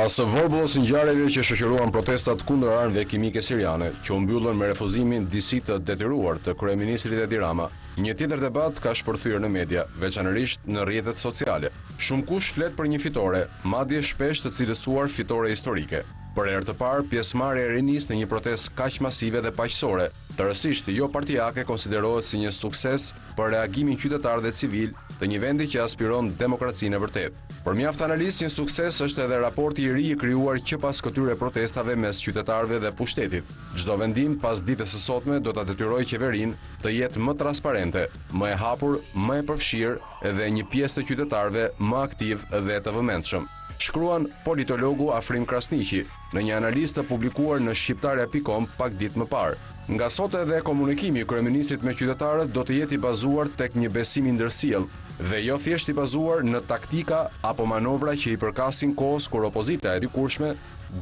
Pas vorbullës ngjarjeve që shoqëruan protestat kundër armëve kimike siriane, që u mbyllën me refuzimin disi të detyruar të kryeministrit Edi Rama, një tjetër debat ka shpërthyer në media, veçanërisht në rrjetet sociale. Shumë kush flet për një fitore, madje shpesh të cilësuar fitore historike. Për herë të parë, pjesëmarrja e rinisë në një protestë kaq masive dhe paqësore, tërësisht jo partijake, konsiderohet si një sukses për reagimin qytetar dhe civil të një vendi që aspiron demokracinë e vërtetë. Për mjaft analistë, një sukses është edhe raporti i ri i krijuar që pas këtyre protestave mes qytetarëve dhe pushtetit. Çdo vendim pas ditës së sotme do ta detyrojë qeverinë të jetë më transparente, më e hapur, më e përfshirë dhe një pjesë të qytetarëve më aktiv dhe të vëmendshëm. Shkruan politologu Afrim Krasniqi në një analizë të publikuar në shqiptarja.com pak ditë më parë. Nga sot edhe komunikimi i kryeministrit me qytetarët do të jetë i bazuar tek një besim i ndërsjell dhe jo thjesht i bazuar në taktika apo manovra që i përkasin kohës kur opozita e dikurshme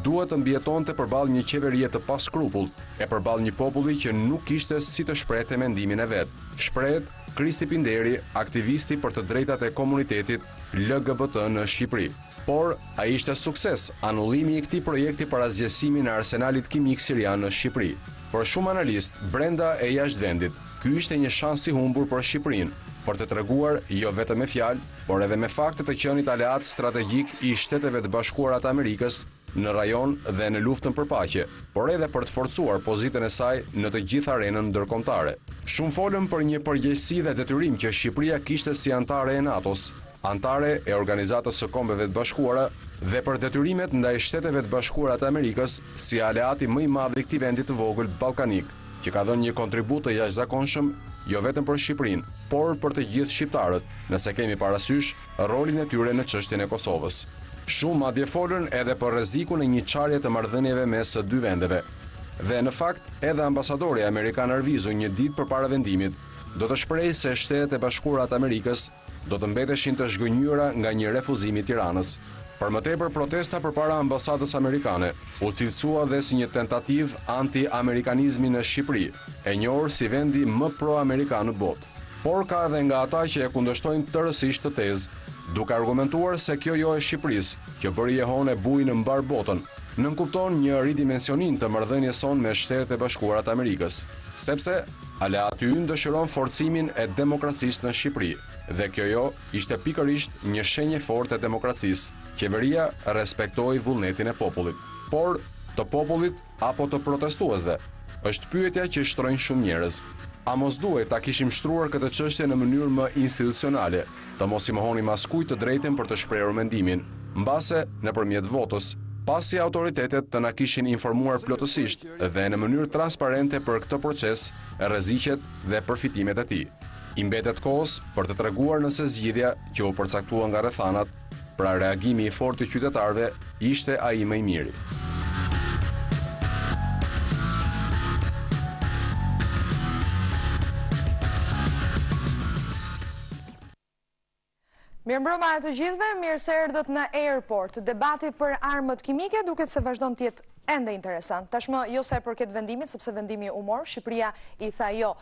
duhet të mbijetonte përballë një qeverie të paskrupull e përballë një populli që nuk kishte si të shprehte mendimin e vet. Shprehet Kristi Pinderi, aktivisti për të drejtat e komunitetit LGBT në Shqipëri. Por ai ishte sukses anullimi i këtij projekti për azgjësimin e arsenalit kimik sirian në Shqipëri. Për shumë analistë brenda e jashtë vendit, ky ishte një shans i humbur për Shqipërinë, për të treguar jo vetëm me fjalë, por edhe me fakte të qenit aleat strategjik i Shteteve të Bashkuara të Amerikës në rajon dhe në luftën për paqe, por edhe për të forcuar pozitën e saj në të gjithë arenën ndërkombëtare. Shumë folëm për një përgjegjësi dhe detyrim që Shqipëria kishte si antare e NATO-s, antare e Organizatës së Kombeve të Bashkuara dhe për detyrimet ndaj Shteteve të Bashkuara të Amerikës si aleati më i madh i këtij vendi të vogël ballkanik, që ka dhënë një kontribut të jashtëzakonshëm jo vetëm për Shqipërinë, por për të gjithë shqiptarët, nëse kemi parasysh rolin e tyre në çështjen e Kosovës. Shumë madje folën edhe për rrezikun e një çarje të marrëdhënieve mes së dy vendeve. Dhe në fakt, edhe ambasadori amerikan Arvizu një ditë përpara vendimit do të shprehë se Shtetet e Bashkuara të Amerikës do të mbeteshin të zhgënjyra nga një refuzim i Tiranës. Për më tepër, protesta përpara ambasadës amerikane u cilësua dhe si një tentativë anti-amerikanizmi në Shqipëri, e njohur si vendi më pro-amerikan në botë. Por ka edhe nga ata që e kundërshtojnë tërësisht të tezë, duke argumentuar se kjo jo e Shqipërisë, që bëri jehon e bujë në mbar botën, nënkupton një ridimensionim të marrëdhënies sonë me Shtetet e Bashkuara të Amerikës, sepse aleati ynë dëshiron forcimin e demokracisë në Shqipëri, dhe kjo jo ishte pikërisht një shenjë forte e demokracisë. Qeveria respektoi vullnetin e popullit, por të popullit apo të protestuesve, është pyetja që shtrojnë shumë njerëz. A mos duhet ta kishim shtruar këtë çështje në mënyrë më institucionale, të mos i mohonim askujt të drejtën për të shprehur mendimin, mbase nëpërmjet votës, pasi autoritetet të na kishin informuar plotësisht dhe në mënyrë transparente për këtë proces, rreziqet dhe përfitimet e tij. I mbetet kohës për të treguar nëse zgjidhja që u përcaktua nga rrethanat, pra reagimi i fortë i qytetarëve, ishte ai më i miri. Mirëmbrëma e të gjithëve, mirë se erdhët në Airport. Debati për armët kimike duket se vazhdon të jetë ende interesant. Tashmë jo sa e përket vendimit, sepse vendimi u mor, Shqipëria i tha jo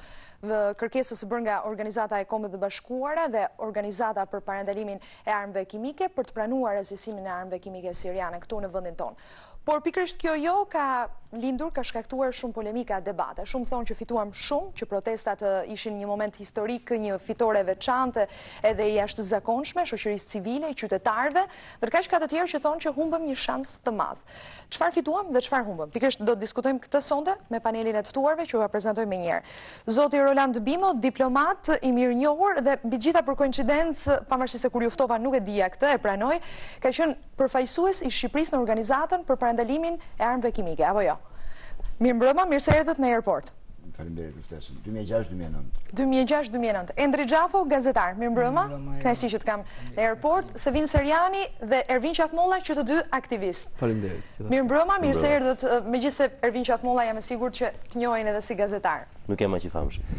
kërkesës së bërë nga Organizata e Kombeve të Bashkuara dhe Organizata për parandalimin e armëve kimike për të pranuar azgjësimin e armëve kimike siriane këtu në vendin tonë. Por pikërisht kjo jo ka lindur, ka shkaktuar shumë polemika, debate. Shumë thonë që fituam shumë, që protestat ishin një moment historik, një fitore veçante edhe i jashtëzakonshme, shoqërisë civile, i qytetarëve, ndërkaq ka të tjerë që thonë që humbëm një shans të madh. Çfarë fituam dhe çfarë humbëm? Pikërisht do të diskutojmë këtë sonde me panelin e të ftuarve që u prezantoj më njëherë. Zoti Roland Bimo, diplomat i mirënjohur dhe mbi gjitha për koincidencë, pavarësisht se kur ju ftova nuk e dija këtë, e pranoj, ka qenë përfaqësues i Shqipërisë në organizatën për parandalimin e armëve kimike, apo jo? Mirëmbrëma, mirë se erdhët në Airport. Faleminderit luftesën. 2006-2009. 2006-2009. Endri Xhafo, gazetar. Mirëmbrëma. Kënaqësi që të kam në Airport. Sevin Serjani dhe Ervin Qafmolla, që të dy aktivist. Faleminderit. Mirëmbrëma, mirë se erdhët. Megjithëse Ervin Qafmolla jam e sigurt që të njohin edhe si gazetar. Nuk jam aq i famshëm.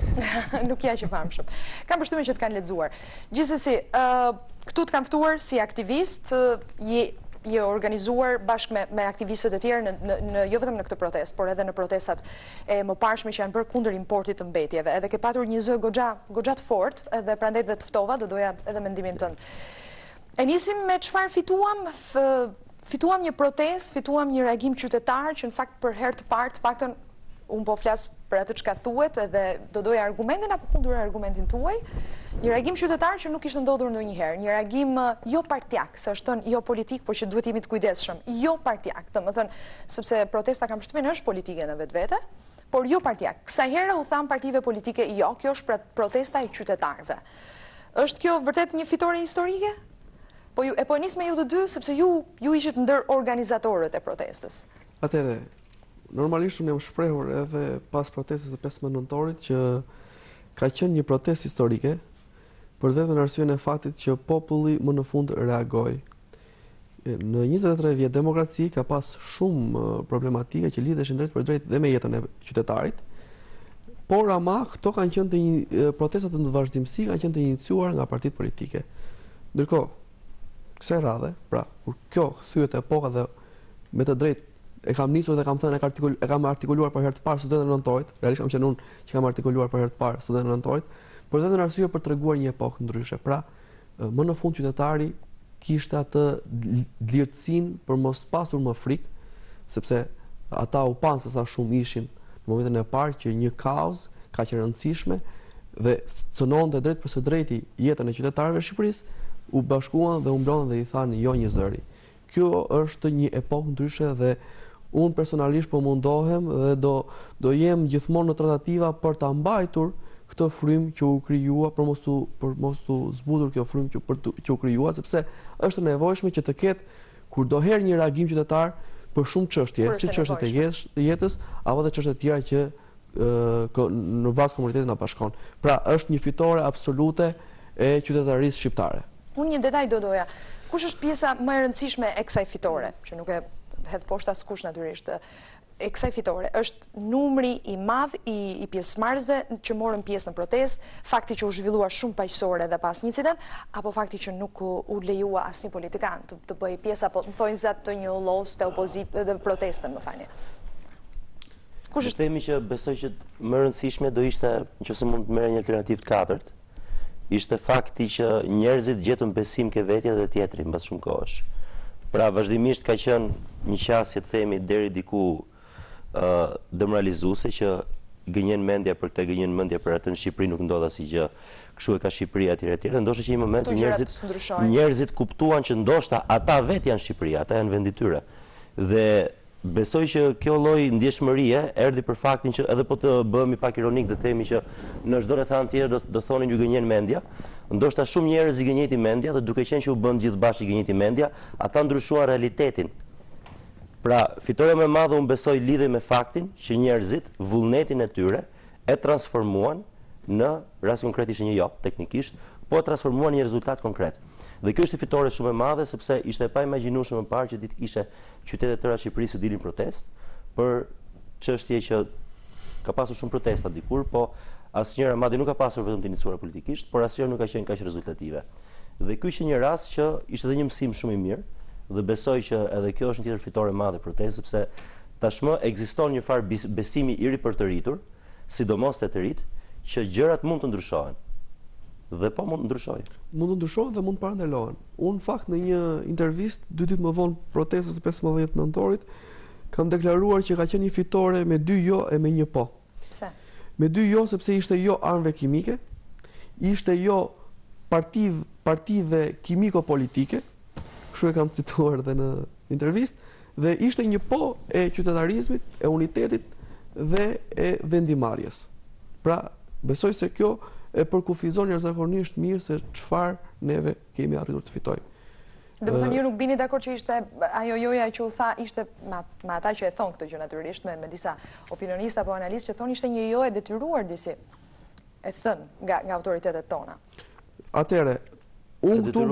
Nuk ja që famshëm. Kam përshtypjen që të kanë lexuar. Gjithsesi, këtu të kam ftuar si aktivist, je organizuar bashkë me aktivistët e tjerë jo vetëm në këtë protestë, por edhe në protestat e mëparshme që janë bërë kundër importit të mbetjeve. Edhe ke patur një zë goxha të fortë, edhe prandaj dhe të ftova, do doja edhe mendimin tënd. E nisim me çfarë fituam, fituam një protestë, fituam një reagim qytetar që në fakt për herë të parë, të paktën unë po flas për atë çka thuhet edhe do doja argumentin apo kundër argumentin tuaj. Një reagim qytetar që nuk ishte ndodhur ndonjëherë, një reagim jo partijak, se është thënë jo politik, por që duhet jemi të kujdesshëm, jo partijak, domethënë sepse protesta kam përshtypjen është politike në vetvete, por jo partijak. Kësaj here u tham partive politike jo, kjo është protesta e qytetarëve. Është kjo vërtet një fitore historike? Po ju e nis me ju të dy sepse ju ishit ndër organizatorët e protestës. Atëherë, normalisht unë jam shprehur edhe pas protestës së 15 nëntorit që ka qenë një protestë historike për vetëm arsyeën e faktit që populli më në fund reagoi. Në 23 vjet demokraci ka pas shumë problematike që lidheshin drejt për drejt dhe me jetën e qytetarit, por ama këto kanë qenë protestat të vazhdimsi kanë qenë të iniciuar nga partitë politike. Ndërkohë, kësaj radhe, pra, kur kjo thyet epoka dhe me të drejtë e kam nisur dhe kam thënë e kam artikuluar për herë të parë studentën e nëntorit, realisht kam qenë unë që kam artikuluar për herë të parë studentën e nëntorit, por vetëm në arsye për treguar një epokë ndryshe. Pra, më në fund qytetari kishte atë lirtësinë për mos pasur më frikë, sepse ata u panë se sa shumë ishin në momentin e parë që një kaos ka qenë rëndësishme dhe cënonte drejt për së drejti jetën e qytetarëve të Shqipërisë, u bashkuan dhe u mblodhen dhe i thanë jo një zëri. Kjo është një epokë ndryshe dhe unë personalisht po mundohem dhe do jem gjithmonë në tratativa për ta mbajtur këtë frymë që u krijuar, për mos u zbutur kjo frymë që u krijuar, sepse është e nevojshme që të ketë kurdoherë një reagim qytetar për shumë çështje, si çështjet e jetës apo dhe çështje të tjera që në bazë komunitetit na bashkon. Pra, është një fitore absolute e qytetarisë shqiptare. Unë një detaj doja. Kush është pjesa më e rëndësishme e kësaj fitore, që nuk e hedh poshtë askush natyrisht, e kësaj fitore? Është numri i madh i pjesëmarrësve që morën pjesë në protestë, fakti që u zhvillua shumë paqësore dhe pas një incident, apo fakti që nuk u lejua asnjë politikan të bëjë pjesë apo më thojnë zat të një ullos të opozitë dhe protestën, më falni. Kush është themi që besoj që më rëndësishme do ishte, nëse mund të merrë një alternativë të katërt, ishte fakti që njerëzit gjetën besim ke vetja dhe tjetri mbas shumë kohësh. Pra vazhdimisht ka qenë një qasje të themi deri diku demoralizuese që gënjen mendja për këtë, gënjen mendja për atë. Në Shqipëri nuk ndodh asgjë, kështu e ka Shqipëria etj. Ndoshta që një moment njerëzit kuptuan që ndoshta ata vetë janë Shqipëria, ata janë vendi i tyre. Dhe besoj që kjo lloj ndjeshmërie erdhi për faktin që edhe po të bëhemi pak ironik dhe themi që në çdo rrethant tjetër do thonin ju gënjen mendja, ndoshta shumë njerëz i gënjeti mendja dhe duke qenë që u bën gjithë bashkë i gënjeti mendja, ata ndryshuan realitetin. Pra, fitoria më e madhe unë besoj lidhej me faktin që njerëzit vullnetin e tyre e transformuan në rast konkret ishte një jo, teknikisht, po e transformuan në një rezultat konkret. Dhe kjo është fitore shumë e madhe sepse ishte pa imagjinueshme më parë që ditë kishe qytete të tëra Shqipërisë dilin protest për çështje që ka pasur shumë protesta dikur, po asnjëra madje nuk ka pasur vetëm të iniciuar politikisht, por asnjëra nuk ka qenë kaq rezultative. Dhe ky ishte një rast që ishte edhe një mësim shumë i mirë dhe besoj që edhe kjo është një tjetër fitore e madhe protestë sepse tashmë ekziston një farë besimi i ri për të rritur, sidomos te të rit, që gjërat mund të ndryshohen. Dhe po mund të ndryshojnë. Mund të ndryshojnë dhe mund të parandalohen. Unë fakt në një intervistë 2 ditë më vonë protestës së 15 nëntorit kam deklaruar që ka qenë një fitore me 2 jo e me 1 po. Pse? Me 2 jo sepse ishte jo armëve kimike, ishte jo partive kimiko-politike, kështu e kam cituar dhe në intervistë, dhe ishte një po e qytetarizmit, e unitetit dhe e vendimarrjes. Pra, besoj se kjo e përkufizon jashtëzakonisht mirë se çfarë neve kemi arritur të fitojmë. Do të thënë ju nuk bini dakord që ishte ajo joja që u tha ishte me ata që e thon këtë gjë natyrisht me disa opinionistë apo analistë që thonë ishte një jo e detyruar disi e thën nga autoritetet tona. Atëre, unë këtu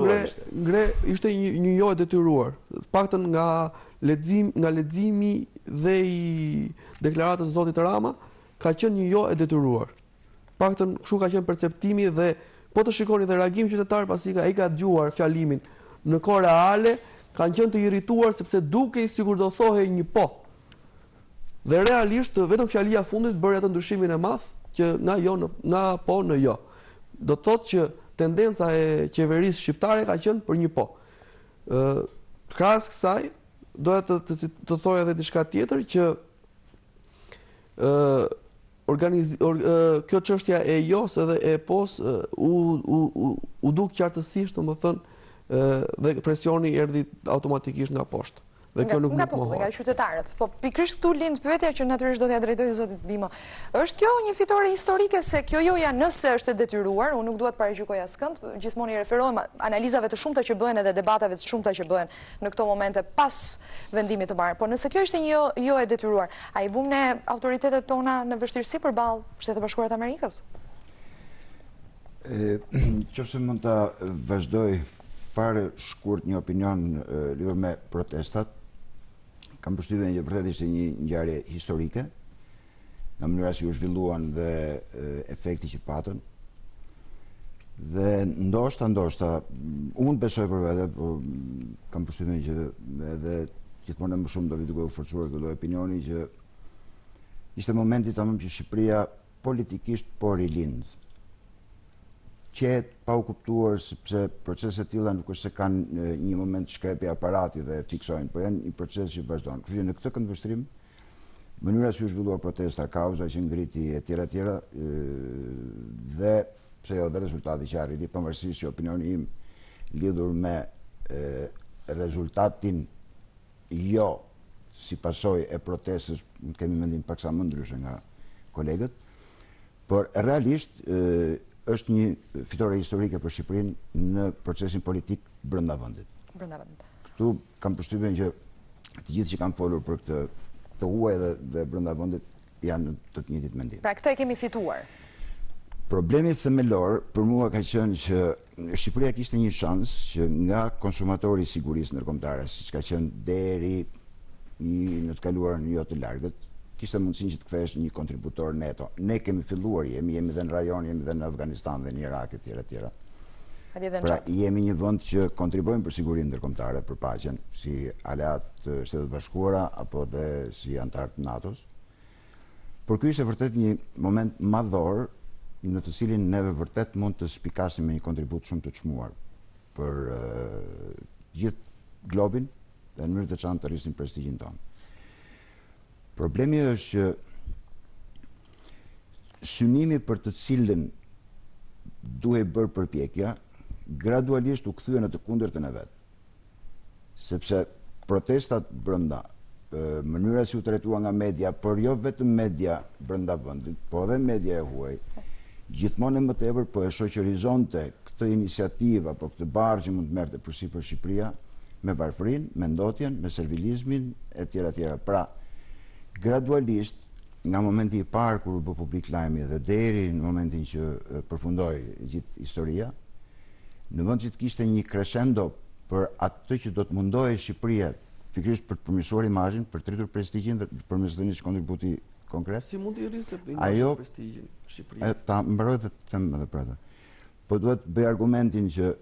ishte një jo e detyruar, paktën nga leximi dhe i deklaratës së Zotit Rama ka qenë një jo e detyruar. Paktën kështu ka qenë perceptimi dhe po të shikoni dhe reagimi qytetar pasi ai ka dëgjuar fjalimin në kohë reale, kanë qenë të irrituar sepse dukej sikur do thohej një po. Dhe realisht vetëm fjalia fundit bëri atë ndryshimin e madh që nga po në jo. Do të thotë që tendenca e qeverisë shqiptare ka qenë për një po. Krahas kësaj, doja të thoja edhe diçka tjetër që kjo çështja e jos edhe e pos u duk qartësisht, domethënë, dhe presioni erdhi automatikisht nga poshtë. Dhe kjo nuk mohohet. Nga qytetarët. Po pikërisht këtu lind pyetja që natyrisht do t'ja drejtoj zotit Bimo. Është kjo një fitore historike se kjo joja nëse është e detyruar, unë nuk dua të paragjykoj askënd, gjithmonë i referohem analizave të shumta që bëhen edhe debatave të shumta që bëhen në këto momente pas vendimit të marrë. Po nëse kjo ishte një jo e detyruar, a i vum ne autoritetet tona në vështirësi përballë Shtetet Bashkuara të Amerikës? Qofse mund ta vazhdoj fare shkurt një opinion lidhur me protestat, kam përshtypjen që vërtet ishte një ngjarje historike, nga mënyra si u zhvilluan dhe efekti që patën. Dhe ndoshta, unë besoj për vete, po kam përshtypjen që edhe gjithmonë më shumë do vi duke u forcuar këtë lloj opinioni që ishte momenti tamam që Shqipëria politikisht po rilind. Qetë pa u kuptuar sepse proceset tilla nuk është se kanë një moment shkrepi aparati dhe fiksojnë, por janë një proces që vazhdon. Kështu që në këtë këndvështrim, mënyra si u zhvillua protesta, kauza që ngriti e tjera, dhe pse jo dhe rezultati që arriti, pavarësisht që opinioni im lidhur me rezultatin jo si pasojë e protestës, kemi mendim paksa më ndryshe nga kolegët, por realisht është një fitore historike për Shqipërinë në procesin politik brenda vendit. Këtu kam përshtypjen që të gjithë që kanë folur për këtë huaj dhe brenda vendit janë të njëjtit mendim. Pra këtë e kemi fituar. Problemi themelor për mua ka qenë që Shqipëria kishte një shans që nga konsumatori i sigurisë ndërkombëtare, siç ka qenë deri në të kaluarën jo të largët, kishte mundësinë që të kthehesh një kontributor neto. Ne kemi filluar, jemi dhe në rajon, jemi dhe në Afganistan dhe në Irak etj. Pra jemi një vend që kontribojmë për sigurinë ndërkombëtare, për paqen, si aleat të Shtetet Bashkuara apo dhe si antar të NATO-s. Por ky ishte vërtet një moment madhor në të cilin neve vërtet mund të spikasim me një kontribut shumë të çmuar për gjithë globin dhe në mënyrë të veçantë të rrisim prestigjin tonë. Problemi është që synimi për të cilën duhet bërë përpjekja, gradualisht u kthye në të kundërtën e vet. Sepse protestat brenda, mënyra si u trajtua nga media, por jo vetëm media brenda vendit, po edhe media e huaj, gjithmonë më tepër po e shoqërizonte këtë iniciativë apo këtë barë që mund të merrte përsipër Shqipëria me varfërinë, me ndotjen, me servilizmin etj. Pra, gradualisht, nga momenti i parë kur u bë publik lajmi dhe deri në momentin që përfundoi gjithë historia, në vend që të kishte një crescendo për atë që do të mundohej Shqipëria pikërisht për të përmirësuar imazhin, për të rritur prestigjin dhe përmes një kontributi konkret. Si mund të rrisë imazhin prestigjin Shqipëria? Ta mbaroj të them edhe për atë. Po duhet bëj argumentin që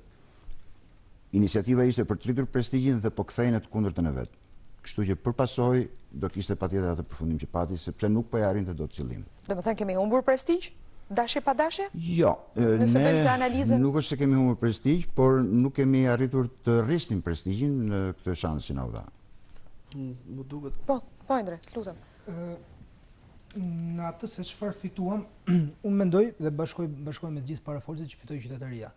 iniciativa ishte për të rritur prestigjin dhe po kthej në të kundërtën e vet. Kështu që për pasojë do kishte patjetër atë përfundim që pati, sepse nuk po e arrinte dot qëllimin. Domethënë kemi humbur prestigj? Dashje pa dashje? Jo, ne nuk është se kemi humbur prestigj, por nuk kemi arritur të rrisnim prestigjin në këtë shans që na u dha. Më duket. Po, Endre, lutem. Në atë se çfarë fituam, unë mendoj dhe bashkoj me të gjithë parafolësit që fitoi qytetaria.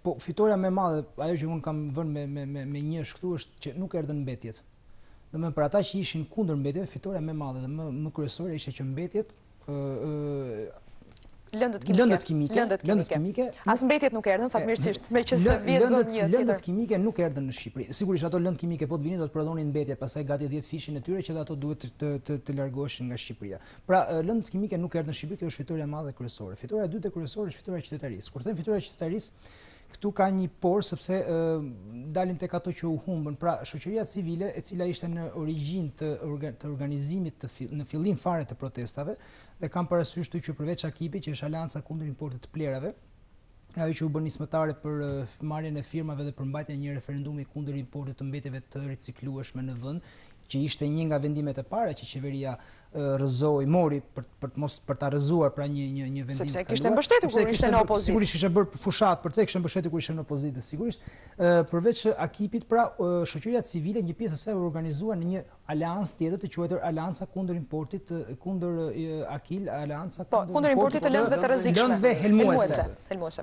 Po fitoria më e madhe, ajo që unë kam vënë me njësh këtu është që nuk erdhën mbetjet. Domethënë për ata që ishin kundër mbetjeve, fitoria më e madhe dhe më kryesore ishte që mbetjet lëndët kimike. As mbetjet nuk erdhën fatmirësisht, meqense vjet vëm një tjetër. Lëndët kimike nuk erdhën në Shqipëri. Sigurisht ato lëndë kimike po të vinin do të prodhonin mbetje, pastaj gati 10 fishin e tyre që ato duhet të largoheshin nga Shqipëria. Pra lëndët kimike nuk erdhën në Shqipëri, kjo është fitoria e madhe kryesore. Fitoria e dytë e kryesore është fitoria e qytetarisë. Kur them fitoria e qytetarisë, këtu ka një por sepse dalim tek ato që u humbën. Pra shoqëria civile e cila ishte në origjinë të organizimit në fillim fare të protestave dhe kam parasysh këtu që përveç Akipit që është Alianca kundër importit të plerave, ajo që u bën nismëtare për marrjen e firmave dhe përmbajtjen e një referendumi kundër importit të mbetjeve të riciklueshme në vend, që ishte një nga vendimet e para që qeveria mori për ta rrëzuar pra një vendim. Sepse kishte mbështetur kur ishte në opozitë. Sigurisht ishte bërë fushat për te, kishte mbështetur kur ishte në opozitë, sigurisht. Përveç akipit, pra shoqëria civile, një pjesë e saj u organizuar në një aleancë tjetër të quajtur Aleanca kundër importit, kundër Akil, Aleanca kundër importit të lëndëve të rrezikshme. Lëndëve helmuese.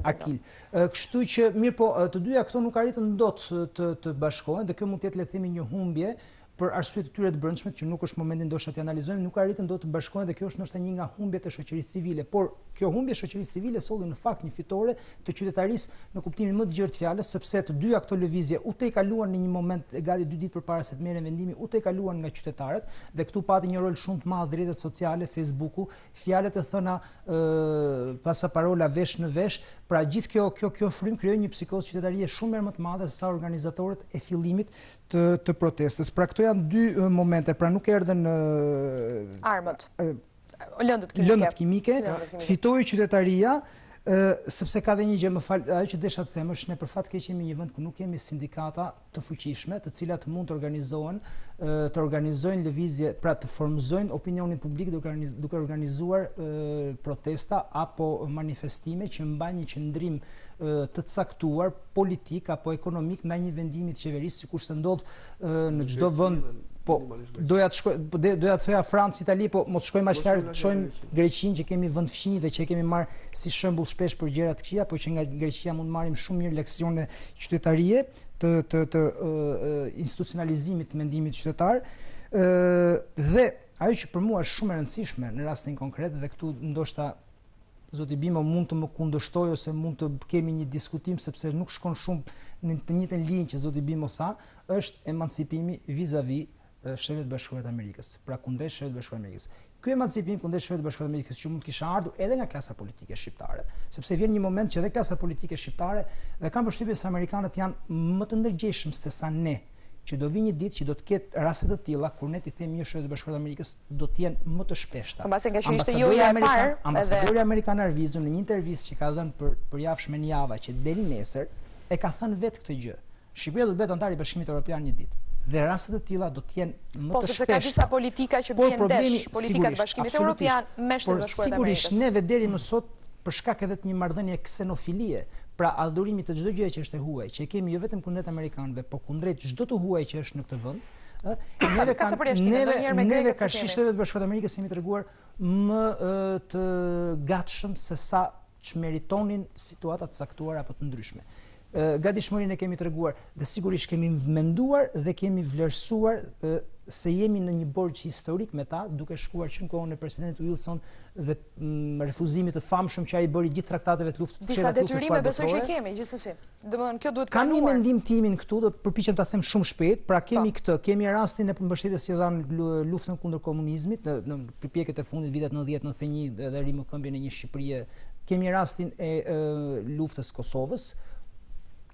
Akil. Kështu që mirë po, të dyja këto nuk arritën dot të bashkohen dhe kjo mund të jetë le të themi një humbje për arsye të tyre të brendshme që nuk është momenti ndoshta t'i analizojmë, nuk arritën dot të bashkohen dhe kjo është ndoshta një nga humbjet e shoqërisë civile, por kjo humbje e shoqërisë civile solli në fakt një fitore të qytetarisë në kuptimin më të gjerë të fjalës, sepse të dyja këto lëvizje u te kaluan në një moment gati 2 ditë përpara se të merren vendimi, u te kaluan nga qytetarët dhe këtu pati një rol shumë të madh rrjetet sociale, Facebooku, fjalët e thëna pasaparola vesh në vesh, pra gjithë kjo frym krijoi një psikozë qytetarie shumë më të madhe se sa organizatorët e fillimit të protestës. Pra këto janë 2 momente, pra nuk erdhen armët, lëndët kimike, fitoi qytetaria, sepse ka dhe një gjë, më fal, ajo që desha të them është ne për fat keq jemi një vend ku nuk kemi sindikata të fuqishme, të cilat mund të organizojnë lëvizje, pra të formëzojnë opinionin publik duke organizuar protesta apo manifestime që mbajnë një qëndrim të caktuar politik apo ekonomik ndaj një vendimi të qeverisë, sikur se ndodh në çdo vend. Po doja të thoja Francë, Itali, po mos shkojmë aq lart, shojmë Greqinë që kemi vend fqinjë dhe që kemi marr si shembull shpesh për gjëra të këqija, po që nga Greqia mund marrim shumë mirë leksione qytetarie të institucionalizimit të mendimit qytetar. Dhe ajo që për mua është shumë e rëndësishme në rastin konkret dhe këtu ndoshta zoti Bimo mund të më kundërshtoj ose mund të kemi një diskutim sepse nuk shkon shumë në të njëjtën linjë që zoti Bimo tha, është emancipimi vis-a-vis Shtetet Bashkuara të Amerikës, pra kundrejt Shtetet Bashkuara të Amerikës. Ky emancipim kundrejt Shtetet Bashkuara të Amerikës që mund të kishte ardhur edhe nga klasa politike shqiptare, sepse vjen një moment që edhe klasa politike shqiptare dhe kam përshtypjen se amerikanët janë më të ndërgjegjshëm se sa ne, që do vi një ditë që do të ketë raste të tilla kur ne ti themi jo Shtetet Bashkuara të Amerikës do të jenë më të shpeshta. Mbase nga që ishte joja e parë, ambasadori amerikan Arvizu në një intervistë që ka dhënë për javshme në java që deri nesër e ka thënë vetë këtë gjë. Shqipëria do të bëhet antar i Bashkimit Evropian një ditë. Dhe rastet të tilla do të jenë më të shpeshta. Po sepse ka disa politika që bien ndesh, politika të Bashkimit Evropian me Shtetet Bashkuara të Amerikës. Sigurisht neve deri më sot për shkak edhe të një marrëdhënie ksenofilie, pra adhurimi të çdo gjëje që është e huaj, që e kemi jo vetëm kundrejt amerikanëve, por kundrejt çdo të huaj që është në këtë vend, neve ka Shtetet Bashkuara të Amerikës jemi treguar më të gatshëm se sa çmeritonin situata të caktuara apo të ndryshme. Gatishmërinë e kemi treguar dhe sigurisht kemi menduar dhe kemi vlerësuar se jemi në një borxh historik me ta, duke shkuar që në kohën e presidentit Wilson dhe refuzimit të famshëm që ai bëri gjithë traktateve të luftës. Disa detyrime besoj që kemi gjithsesi. Domethënë kjo duhet kanuar. Kam një mendim timin këtu, do të përpiqem ta them shumë shpejt, pra kemi këtë, kemi rastin e mbështetjes që dhan luftën kundër komunizmit në përpjekjet e fundit vitet 90-91 dhe rimëkëmbjen e një Shqipërie. Kemi rastin e luftës Kosovës.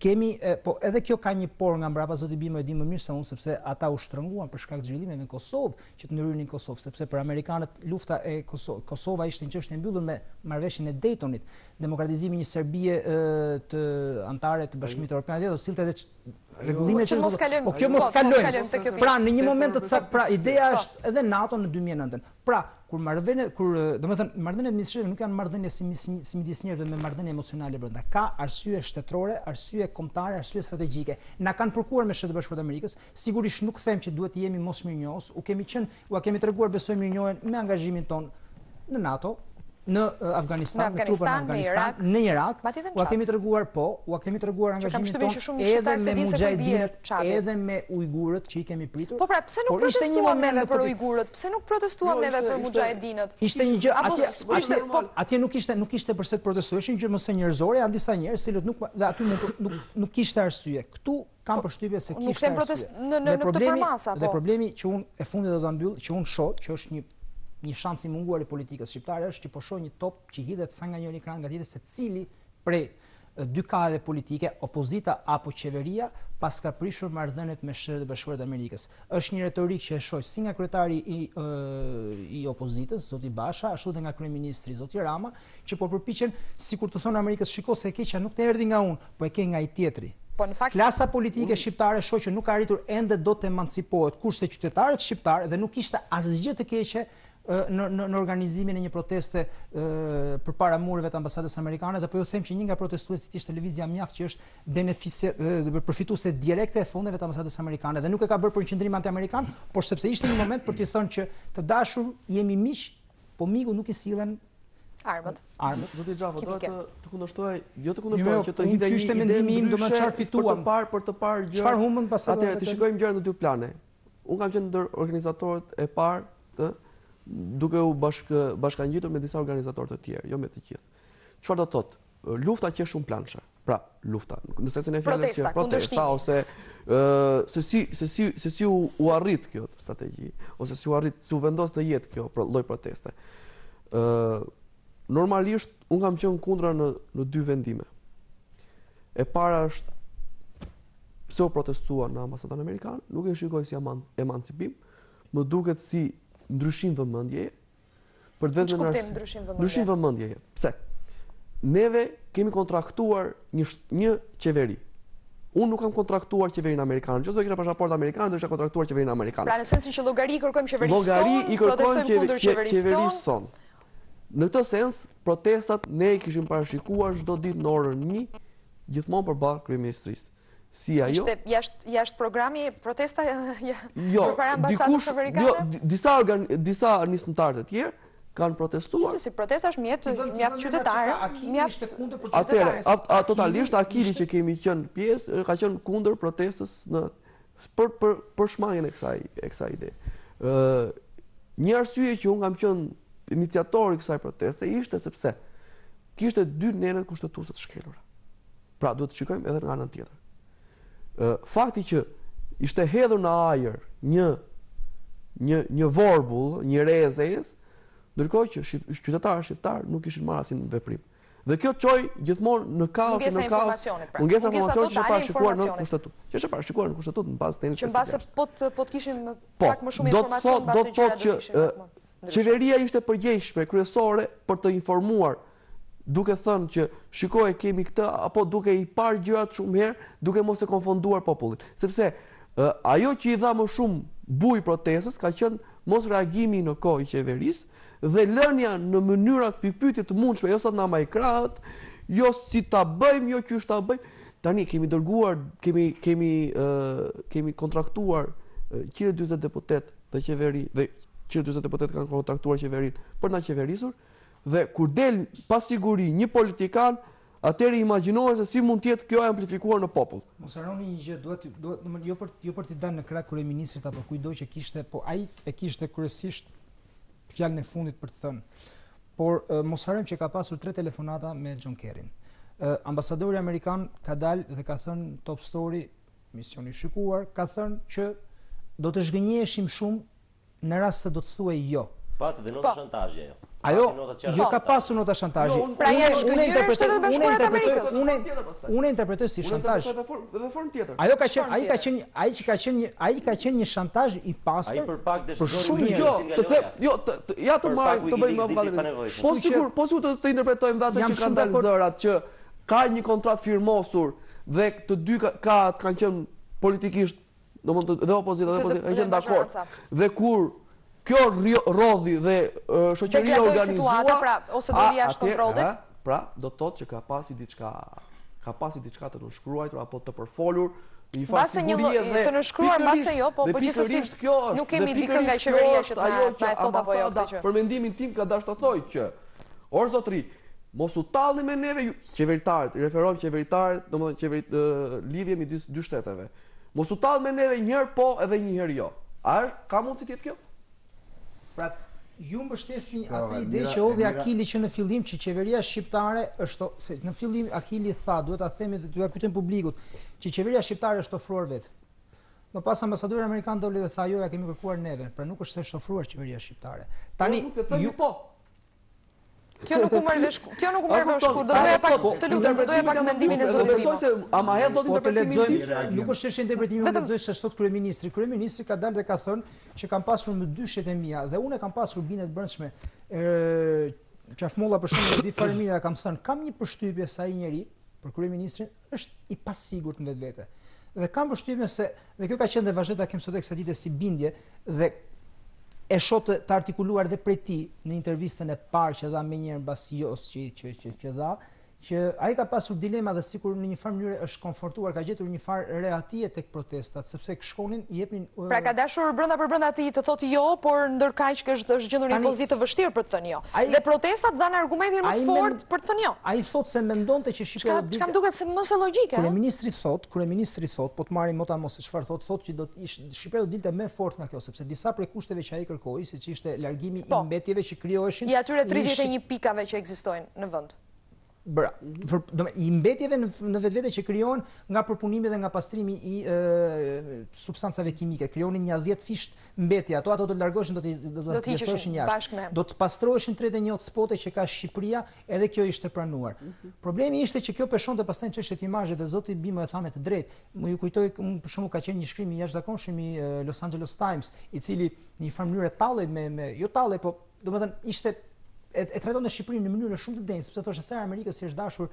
Kemi, po edhe kjo ka një por nga mbrapa, zoti Bimo e di më mirë se unë, sepse ata u shtrënguan për shkak të zhvillimeve në Kosovë, që të ndryrin Kosovë, sepse për amerikanët lufta e Kosova ishte një çështje e mbyllur me marrëveshjen e Daytonit, demokratizimi një Serbie të antare të Bashkimit Evropian, do sillte edhe rregullimet që po kjo mos kalojmë. Pra në një moment të caktuar, pra ideja është edhe NATO në 2009. Pra kur domethënë marrëdhëniet administrative nuk janë marrëdhënie si midis njerëzve me marrëdhënie emocionale brenda. Ka arsye shtetërore, arsye kombëtare, arsye strategjike. Na kanë përkuar me Shtetet Bashkuara të Amerikës. Sigurisht nuk them që duhet të jemi mos mirënjohës. U kemi treguar besoj mirënjohjen me angazhimin ton në NATO, në Afganistan, në trupat në Afganistan, në Irak, u kemi treguar angazhimin tonë edhe me mujahidinët, edhe me ujgurët që i kemi pritur. Po pra, pse nuk protestuam neve për ujgurët? Pse nuk protestuam neve për mujahidinët? Ishte një gjë, atje nuk ishte përse të protestueshin, një gjë mëse njerëzore, janë disa njerëz cilët dhe aty nuk kishte arsye. Këtu kam përshtypje se kishte arsye. Dhe problemi që unë e fundit do ta mbyll, që unë shoh, që është një shans i munguar i politikës shqiptare, është që po shoh një top që hidhet sa nga njëri ekran nga tjetri se cili prej dy kahave politike, opozita apo qeveria, pas ka prishur marrëdhëniet me Shtetet Bashkuara të Amerikës. Është një retorikë që e shoh si nga kryetari i opozitës, zoti Basha, ashtu edhe nga kryeministri zoti Rama, që po përpiqen sikur të thonë Amerikës, shiko se e keqja nuk të erdhi nga unë, po e ke nga ai tjetri. klasa politike shqiptare shoh që nuk ka arritur ende do të emancipohet, kurse qytetarët shqiptarë dhe nuk kishte asgjë të keqe në organizimin e një proteste përpara mureve të ambasadës amerikane, dhe po ju them që një nga protestuesit ishte Lëvizja Mjaft, që është përfituese direkte e fondeve të ambasadës amerikane, dhe nuk e ka bërë për një qëndrim anti-amerikan, por sepse ishte një moment për t'i thënë që të dashur jemi miq, po miku nuk i sillen armët. Zoti Xhafa, do të kundërshtoaj, jo të kundërshtoaj, që të hidhe një ide ndryshe për të parë gjë. Çfarë humbën pastaj? Atëherë të shikojmë gjërat në dy plane. Unë kam qenë ndër organizatorët e parë të duke u bashkangjitur me disa organizatorë të tjerë, jo me të gjithë. Çfarë do të thotë? Lufta që shumë planshe. Pra, lufta, në sensin e fjalës që protesta ose se si u arrit kjo strategji, ose si u vendos të jetë kjo lloj proteste. Normalisht unë kam qenë kundra në dy vendime. E para është pse u protestua në ambasadën amerikane, nuk e shikoj si emancipim, më duket si ndryshim vëmendjeje. Për të vetëm ndryshim vëmendjeje. Pse? Neve kemi kontraktuar një qeveri. Unë nuk kam kontraktuar qeverinë amerikane. Nëse do kisha pasaportë amerikane, do kisha kontraktuar qeverinë amerikane. Pra në sensin që llogari i kërkojmë qeverisë tonë, protestojmë kundër qeverisë tonë. Në këtë sens, protestat ne i kishim parashikuar çdo ditë në orën 1, gjithmonë përballë kryeministrisë. Si ajo? Ishte jashtë programi protesta përpara ambasadës amerikane? Jo, disa nisëtarë të tjerë kanë protestuar. Si protesta është mjaft qytetare. Atëherë, totalisht Akili që kemi qenë pjesë ka qenë kundër protestës për shmangjen e kësaj ide. Një arsye që unë kam qenë iniciatori i kësaj proteste ishte sepse kishte dy nenet kushtetuese të shkelura. Pra duhet të shikojmë edhe nga anën tjetër. Fakti që ishte hedhur në ajër një vorbull, një rezes, ndërkohë që qytetarët shqiptar nuk kishin marrë asnjë veprim. Dhe kjo çoi gjithmonë në kaos, Mungesa informacionit. Mungesa informacionit që parashikuar në kushtetutë. Që është parashikuar në kushtetutë mbas tenit. Që mbase po të kishim pak më shumë informacion mbase gjërat do kishin. Qeveria ishte përgjegjshme kryesore për të informuar, duke thënë që shikoj kemi këtë, apo duke i parë gjërat shumë herë, duke mos e konfunduar popullin. Sepse ajo që i dha më shumë bujë protestës ka qenë mos reagimi në kohë i qeverisë dhe lënia në mënyra të pyetje të mundshme, jo sa të na maj krahët, jo si ta bëjmë, jo qysh ta bëjmë. Tani kemi dërguar, kemi kontraktuar 140 deputet të qeveri dhe 140 deputet kanë kontraktuar qeverinë për na qeverisur. Dhe kur del pa siguri një politikan, atëherë imagjinohet se si mund të jetë kjo amplifikuar në popull. Mos harroni një gjë, duhet jo për t'i dalë në krah kryeministrit apo kujdo që kishte, po ai e kishte kryesisht fjalën e fundit për të thënë. Por mos harrojmë që ka pasur 3 telefonata me John Kerryn. Ambasadori amerikan ka dalë dhe ka thënë top story, misioni i shikuar, ka thënë që do të zhgënjeheshim shumë në rast se do të thuaj jo. Patë dhe nota shantazhi ajo. Ajo jo ka pasur nota shantazhi. Pra janë zhgënjur Shtetet Bashkuara të Amerikës. Unë interpretoj si shantazh. Edhe formë tjetër. Ajo ka qenë, ai ka qenë një shantazh i pastër. Ai për pak ja të marr të bëjmë avallin. Po sikur të interpretojmë datë që kanë dalë zërat që ka një kontratë firmosur dhe të dy kanë qenë politikisht, domethënë dhe opozita dhe opozita kanë qenë dakord. Dhe kur kjo rodhi dhe shoqëria organizuar, ose do vi jashtë kontrollit. Pra, do të thotë që ka pasi diçka të nënshkruar apo të përfolur, një farë sigurie dhe të nënshkruar mbase jo, po gjithsesi nuk kemi dikë nga qeveria që na e thot apo jo këtë gjë. Për mendimin tim ka dashur të thojë që or zotri, mos u tallni me neve qeveritarët, i referohem qeveritarët, domethënë lidhje midis dy shteteve. Mos u tallni me neve një herë po edhe një herë jo. A ka mundësi të jetë kjo? Pra, ju mbështesni atë ide që hodhi Akili që në fillim që qeveria shqiptare është, se në fillim Akili tha, duhet ta themi dhe duhet ta kujtojmë publikut, që qeveria shqiptare është ofruar vetë. Më pas ambasadori amerikan doli dhe tha jo, ja kemi kërkuar neve, pra nuk është se është ofruar qeveria shqiptare. Tani ju po. Kjo nuk u merr vesh, kur do doja pak të lutem, do doja pak mendimin e zotit Bimo. Ama hedh dot interpretimin tim. Nuk është çështje interpretimi, unë lexoj se ç'thot kryeministri. Kryeministri ka dalë dhe ka thënë që kanë pasur më dyshjet e mia dhe unë kam pasur binet brendshme. Qafmolla për shembull di fare mirë, kam thënë, kam një përshtypje se ai njeri për kryeministrin është i pasigurt në vetvete. Dhe kam përshtypjen se dhe kjo ka qenë dhe vazhdet Hakim Sodek sa ditë si bindje dhe e shoh të artikuluar dhe prej tij në intervistën e parë që dha më njëherë mbas jos që dha, që ai ka pasur dilema dhe sikur në një farë mënyrë është konfortuar, ka gjetur një farë rehatie tek protestat, sepse shkonin i jepnin Pra ka dashur brenda për brenda ti të thotë jo, por ndërkaq që është gjendur në një pozitë të vështirë për të thënë jo. Dhe protestat dhanë argumentin më të fortë për të thënë jo. Ai thotë se mendonte që Shqipëria do Çka më duket se mos e logjike. Kryeministri thot, po të marrim mota mos se çfarë thot që do të Shqipëria do dilte më fort nga kjo, sepse disa prej kushteve që ai kërkoi, siç ishte largimi i mbetjeve që krijoheshin i atyre 31 pikave që ekzistojnë në vend. Bra, i mbetjeve në vetvete që krijohen nga përpunimi dhe nga pastrimi i substancave kimike, krijonin një 10 fisht mbetje, ato do të largoheshin, do të heqeshin jashtë. Do të pastroheshin 31 hotspote që ka Shqipëria, edhe kjo ishte pranuar. Problemi ishte që kjo peshonte pastaj çështjet imazhe dhe zoti Bimo e tha me të drejtë. Më ju kujtoj për shembull ka qenë një shkrim i jashtëzakonshëm i Los Angeles Times, i cili në një farë mënyrë tallej me jo tallej, po domethënë ishte e trajton në Shqipërinë në mënyrë shumë të denjë, sepse thoshte se Amerikës si është dashur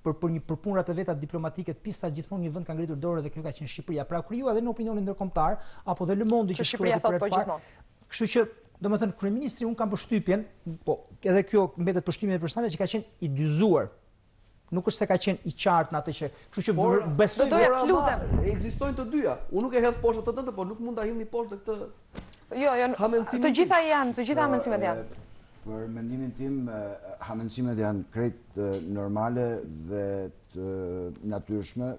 për punrat e veta diplomatike të pista, gjithmonë një vend ka ngritur dorë dhe kjo ka qenë Shqipëria. Pra kriju edhe në opinionin ndërkombëtar apo dhe Le Monde që Shqipëria thotë po gjithmonë. Kështu që domethënë kryeministri un kam përshtypjen, po edhe kjo mbetet përshtypje personale që ka qenë i dyzuar. Nuk është se ka qenë i qartë në atë që, kështu që besoj ekzistojnë të dyja. Unë nuk e hedh poshtë të tënde, por nuk mund ta hidhni poshtë këtë. Jo, të gjitha janë, të gjitha hamencimet janë. Për mendimin tim, hamencimet janë krejt normale dhe të natyrshme.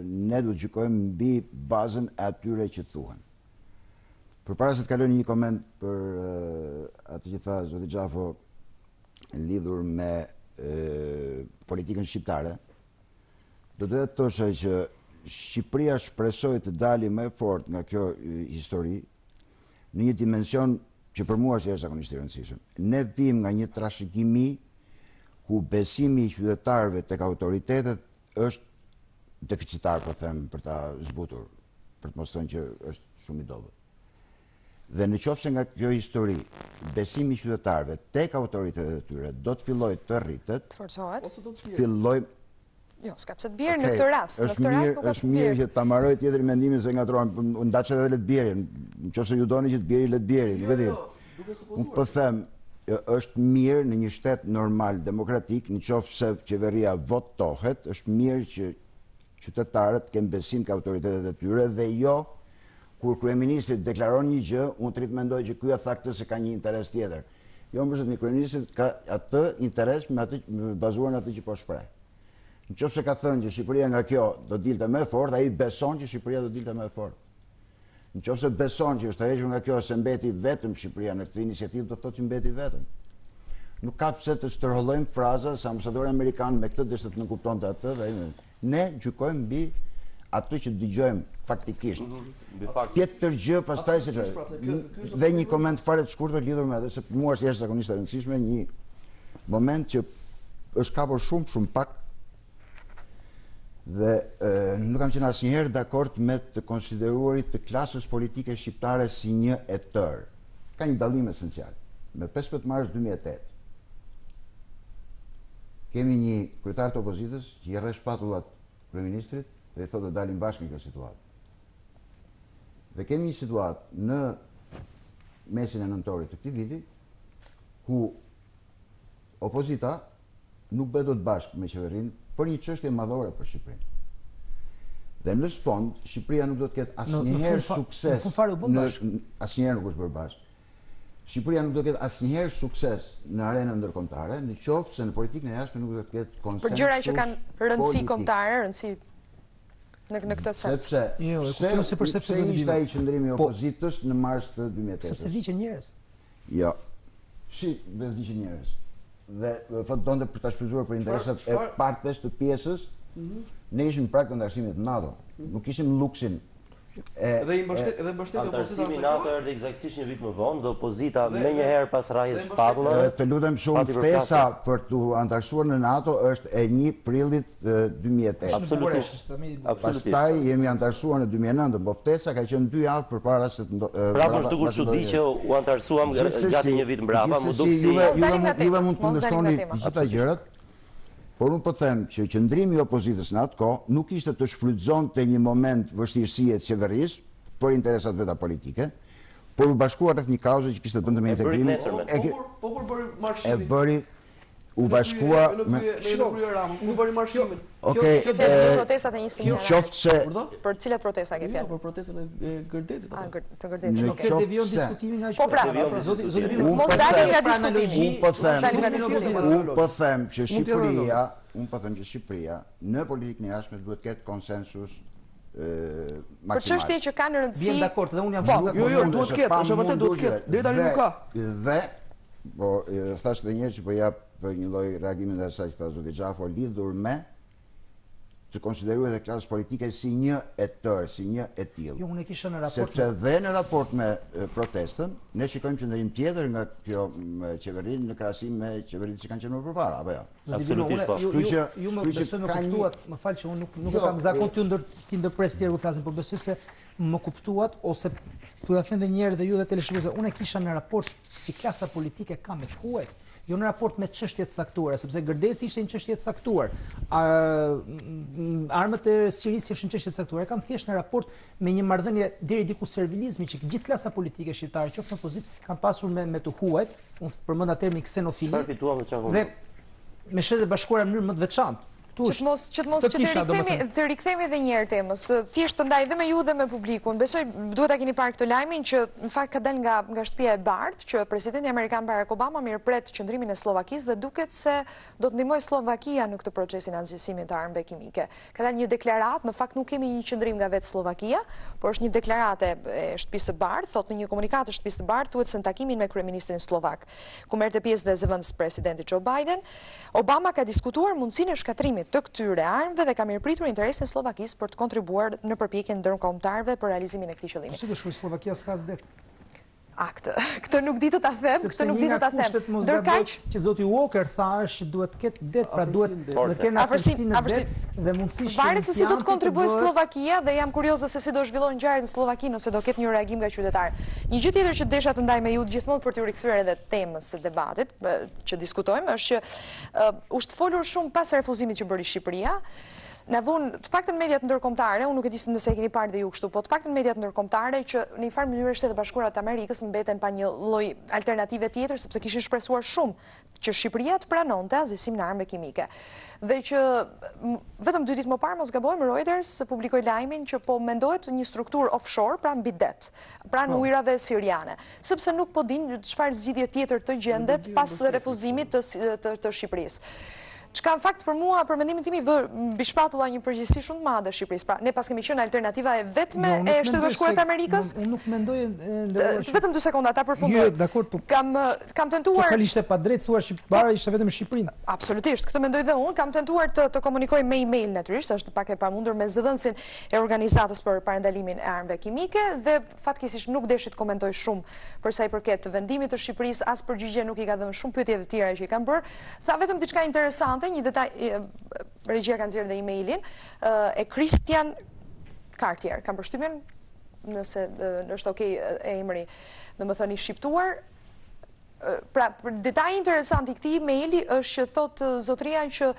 Ne do të gjykojmë mbi bazën e atyre që thuhen. Përpara se të kaloj një koment për atë që tha zoti Xhafo lidhur me politikën shqiptare, do të thosha që Shqipëria shpresoi të dalë më fort nga kjo histori në një dimension që për mua është jashtëzakonisht i rëndësishëm. Ne vim nga një trashëgimi ku besimi i qytetarëve tek autoritetet është deficitar, po them, për ta zbutur, për të mos thënë që është shumë i dobët. Dhe në qoftë se nga kjo histori besimi i qytetarëve tek autoritetet e tyre do të fillojë të rritet, fillojmë Jo, s'ka pse të bjerë në këtë rast. Në këtë rast nuk ka të është mirë që ta marroj tjetër mendimin se ngatron, ndaçet edhe le të bjerin. Nëse ju doni që të bjeri, le të bjeri, nuk e di. Unë po them, është mirë në një shtet normal demokratik, nëse qeveria votohet, është mirë që qytetarët kenë besim te autoritetet e tyre dhe jo kur kryeministri deklaron një gjë, unë trit mendoj që ky e tha këtë se ka një interes tjetër. Jo, më përshtat, kryeministri ka atë interes me atë bazuar në atë që po shpreh. Nëse ka thënë që Shqipëria nga kjo do dilte më fort, ai beson që Shqipëria do dilte më fort. Nëse beson që është hequr nga kjo se mbeti vetëm Shqipëria në këtë iniciativë, do thotë që mbeti vetëm. Nuk ka pse të shtrëhollojmë fraza se ambasadori amerikan me këtë dështë të nënkuptonte atë dhe ne gjykojmë mbi atë që dëgjojmë faktikisht. Tjetër gjë pastaj se dhe një koment fare të shkurtër lidhur me atë, se për mua është jashtëzakonisht e rëndësishme një moment që është kapur shumë pak. Dhe nuk kam qenë asnjëherë dakord me të konsideruarit të klasës politike shqiptare si një etër. Ka një dallim esencial. Me 15 mars 2008 kemi një kryetar të opozitës që i rreh shpatullat kryeministrit dhe i thotë të dalim bashkë në kjo situatë. Dhe kemi një situatë në mesin e nëntorit të këtij viti ku opozita nuk bëhet bashkë me qeverinë për një çështje madhore për Shqipërinë. Dhe në fond, Shqipëria nuk do të ketë asnjëherë sukses. Asnjëherë nuk është bërë bashkë. Shqipëria nuk do të ketë asnjëherë sukses në arenën ndërkombëtare, në qoftë se në politikën e jashtme nuk do të ketë konsensus. Për gjëra që kanë rëndësi kombëtare, rëndësi në këtë sens. Sepse ishte ai qëndrimi i opozitës në mars të 2008. Sepse vdiqën njerëz. Jo. Si vdiqën njerëz. Dhe thotë donte për ta shfrytzuar për interesat e partes të pjesës, ne ishim prag të ndarësimit NATO. Nuk kishim luksin Edhe i mbështet opozita. Antarësimi i NATO erdhi eksaktësisht një vit më vonë dhe opozita më njëherë pas rrahjes shpatullave. Të lutem shumë, ftesa për të antarësuar në NATO është e 1 prillit 2008. Absolutisht. Pastaj jemi antarësuar në 2009, por ftesa ka qenë 2 javë përpara se të Pra është dukur çudi që u antarësuam gjatë një vit mbrapa, më duk si juve mund të kundërshtoni gjitha gjërat. Por unë po them që qëndrimi i opozitës në atë kohë nuk ishte të shfrytëzonte një moment vështirësie të qeverisë për interesat veta politike, por u bashkuar rreth një kauze që kishte të bënte me integrimin. Po kur bëri marshimin. E bëri u bashkua me u bëri marshimin. Okej, protestat e 21 qoftë se për cilat protesta ke fjalë? Për protestën e Gërdecit. Të Gërdecit. Në Nuk e devion diskutimin nga Po pra, mos dalim nga diskutimi. Unë po them që Shqipëria në politikën e jashtme duhet ketë konsensus maksimal. Për çështje që kanë rëndësi. Bien dakord, dhe unë jam shumë dakord. Jo, duhet ketë, është vërtet duhet ketë. Deri tani nuk ka. Dhe po thash edhe një herë që po jap një lloj reagimi ndaj asaj që tha zoti Xhafo, lidhur me të konsideruar e klasës politike si një e tërë, si një e tillë. Jo, unë e kisha në raport. Sepse dhe në raport me protestën, ne shikojmë qëndrim tjetër nga kjo qeverinë në krahasim me qeveritë që kanë qenë më përpara, apo jo? Absolutisht po. Ju më besoj më kuptuat, më fal që unë nuk e kam zakon ti ndërpres tjerë u flasin, por besoj se më kuptuat ose po ja them edhe një herë dhe ju dhe teleshikuesve, unë e kisha në raport që klasa politike ka me të huaj. Jo në raport me çështje të caktuara, sepse Gërdeci ishte një çështje të caktuar. Armët e Sirisë ishin çështje të caktuara. Kam thjesht në raport me një marrëdhënie deri diku servilizmi që gjithë klasa politike shqiptare, qoftë në opozitë, kanë pasur me të huajt, unë përmenda termin ksenofili. Dhe me Shtetet e Bashkuara në mënyrë më të veçantë. Që të rikthemi edhe një herë temës, thjesht të ndaj dhe me ju dhe me publikun. Besoj duhet ta keni parë këtë lajmin që në fakt ka dalë nga shtëpia e Bardh që presidenti amerikan Barack Obama mirëpret qëndrimin e Slovakisë dhe duket se do të ndihmojë Slovakia në këtë procesin e anësimit të armëve kimike. Ka dalë një deklaratë, në fakt nuk kemi një qëndrim nga vetë Slovakia, por është një deklaratë e shtëpisë së Bardh, thotë në një komunikat të shtëpisë së Bardh thuhet se në takimin me kryeministrin slovak, ku merrte pjesë dhe zëvendës presidenti Joe Biden, Obama ka diskutuar mundësinë e shkatrimit të këtyre armëve dhe ka mirëpritur interesin e Slovakisë për të kontribuar në përpjekjen ndërkombëtare për realizimin e këtij qëllimi. Si do shkojë Slovakia s'ka zdet? Këtë nuk di të ta them, këtë nuk di të ta them. Ndërkaq që zoti Walker tha është duhet të ketë det, pra duhet të kenë afërsinë në det dhe mundësi varet se si do të kontribuojë Slovakia dhe jam kurioze se si do zhvillohen ngjarjet në Slovaki nëse do ketë një reagim nga qytetarët. Një gjë tjetër që desha të ndaj me ju gjithmonë për t'ju rikthyer edhe temës së debatit që diskutojmë është që është folur shumë pas refuzimit që bëri Shqipëria. Në vonë, të paktën mediat ndërkombëtare, unë nuk e di nëse e keni parë dhe ju kështu, po të paktën mediat ndërkombëtare që në një farë mënyrë Shtetet e Bashkuara të Amerikës mbeten pa një lloj alternative tjetër sepse kishin shpresuar shumë që Shqipëria të pranonte azhësimin e armëve kimike. Dhe që vetëm 2 ditë më parë, mos gabojmë, Reuters publikoi lajmin që po mendohet një strukturë offshore pranë mbi det, pranë ujrave siriane, sepse nuk po dinë çfarë zgjidhje tjetër të gjendet pas refuzimit të Shqipërisë. Çka në fakt për mua, për mendimin tim, mbi shpatulla një përgjegjësi shumë të madhe Shqipërisë. Pra, ne pas kemi qenë alternativa e vetme e Shtetit Bashkuar të Amerikës. Unë nuk mendoj vetëm 2 sekonda ta përfundoj. Jo, dakord, po. Kam tentuar. Ka ishte pa drejt thua Shqipëria ishte vetëm Shqipërinë. Absolutisht, këtë mendoj dhe unë. Kam tentuar të komunikoj me email natyrisht, është pak e pamundur me zëdhënësin e organizatës për parandalimin e armëve kimike dhe fatkeqësisht nuk deshi të komentoj shumë për sa i përket vendimit të Shqipërisë, as përgjigje nuk i ka dhënë shumë pyetje të tjera që i kanë bërë. Tha vetëm diçka interesante. Një detaj, regjia kanë nxjerrë dhe emailin e Christian Cartier, kam përshtypjen nëse është okay e emri, domethënë i shqiptuar. Pra, detaj interesant i këtij emaili është që thotë zotëria që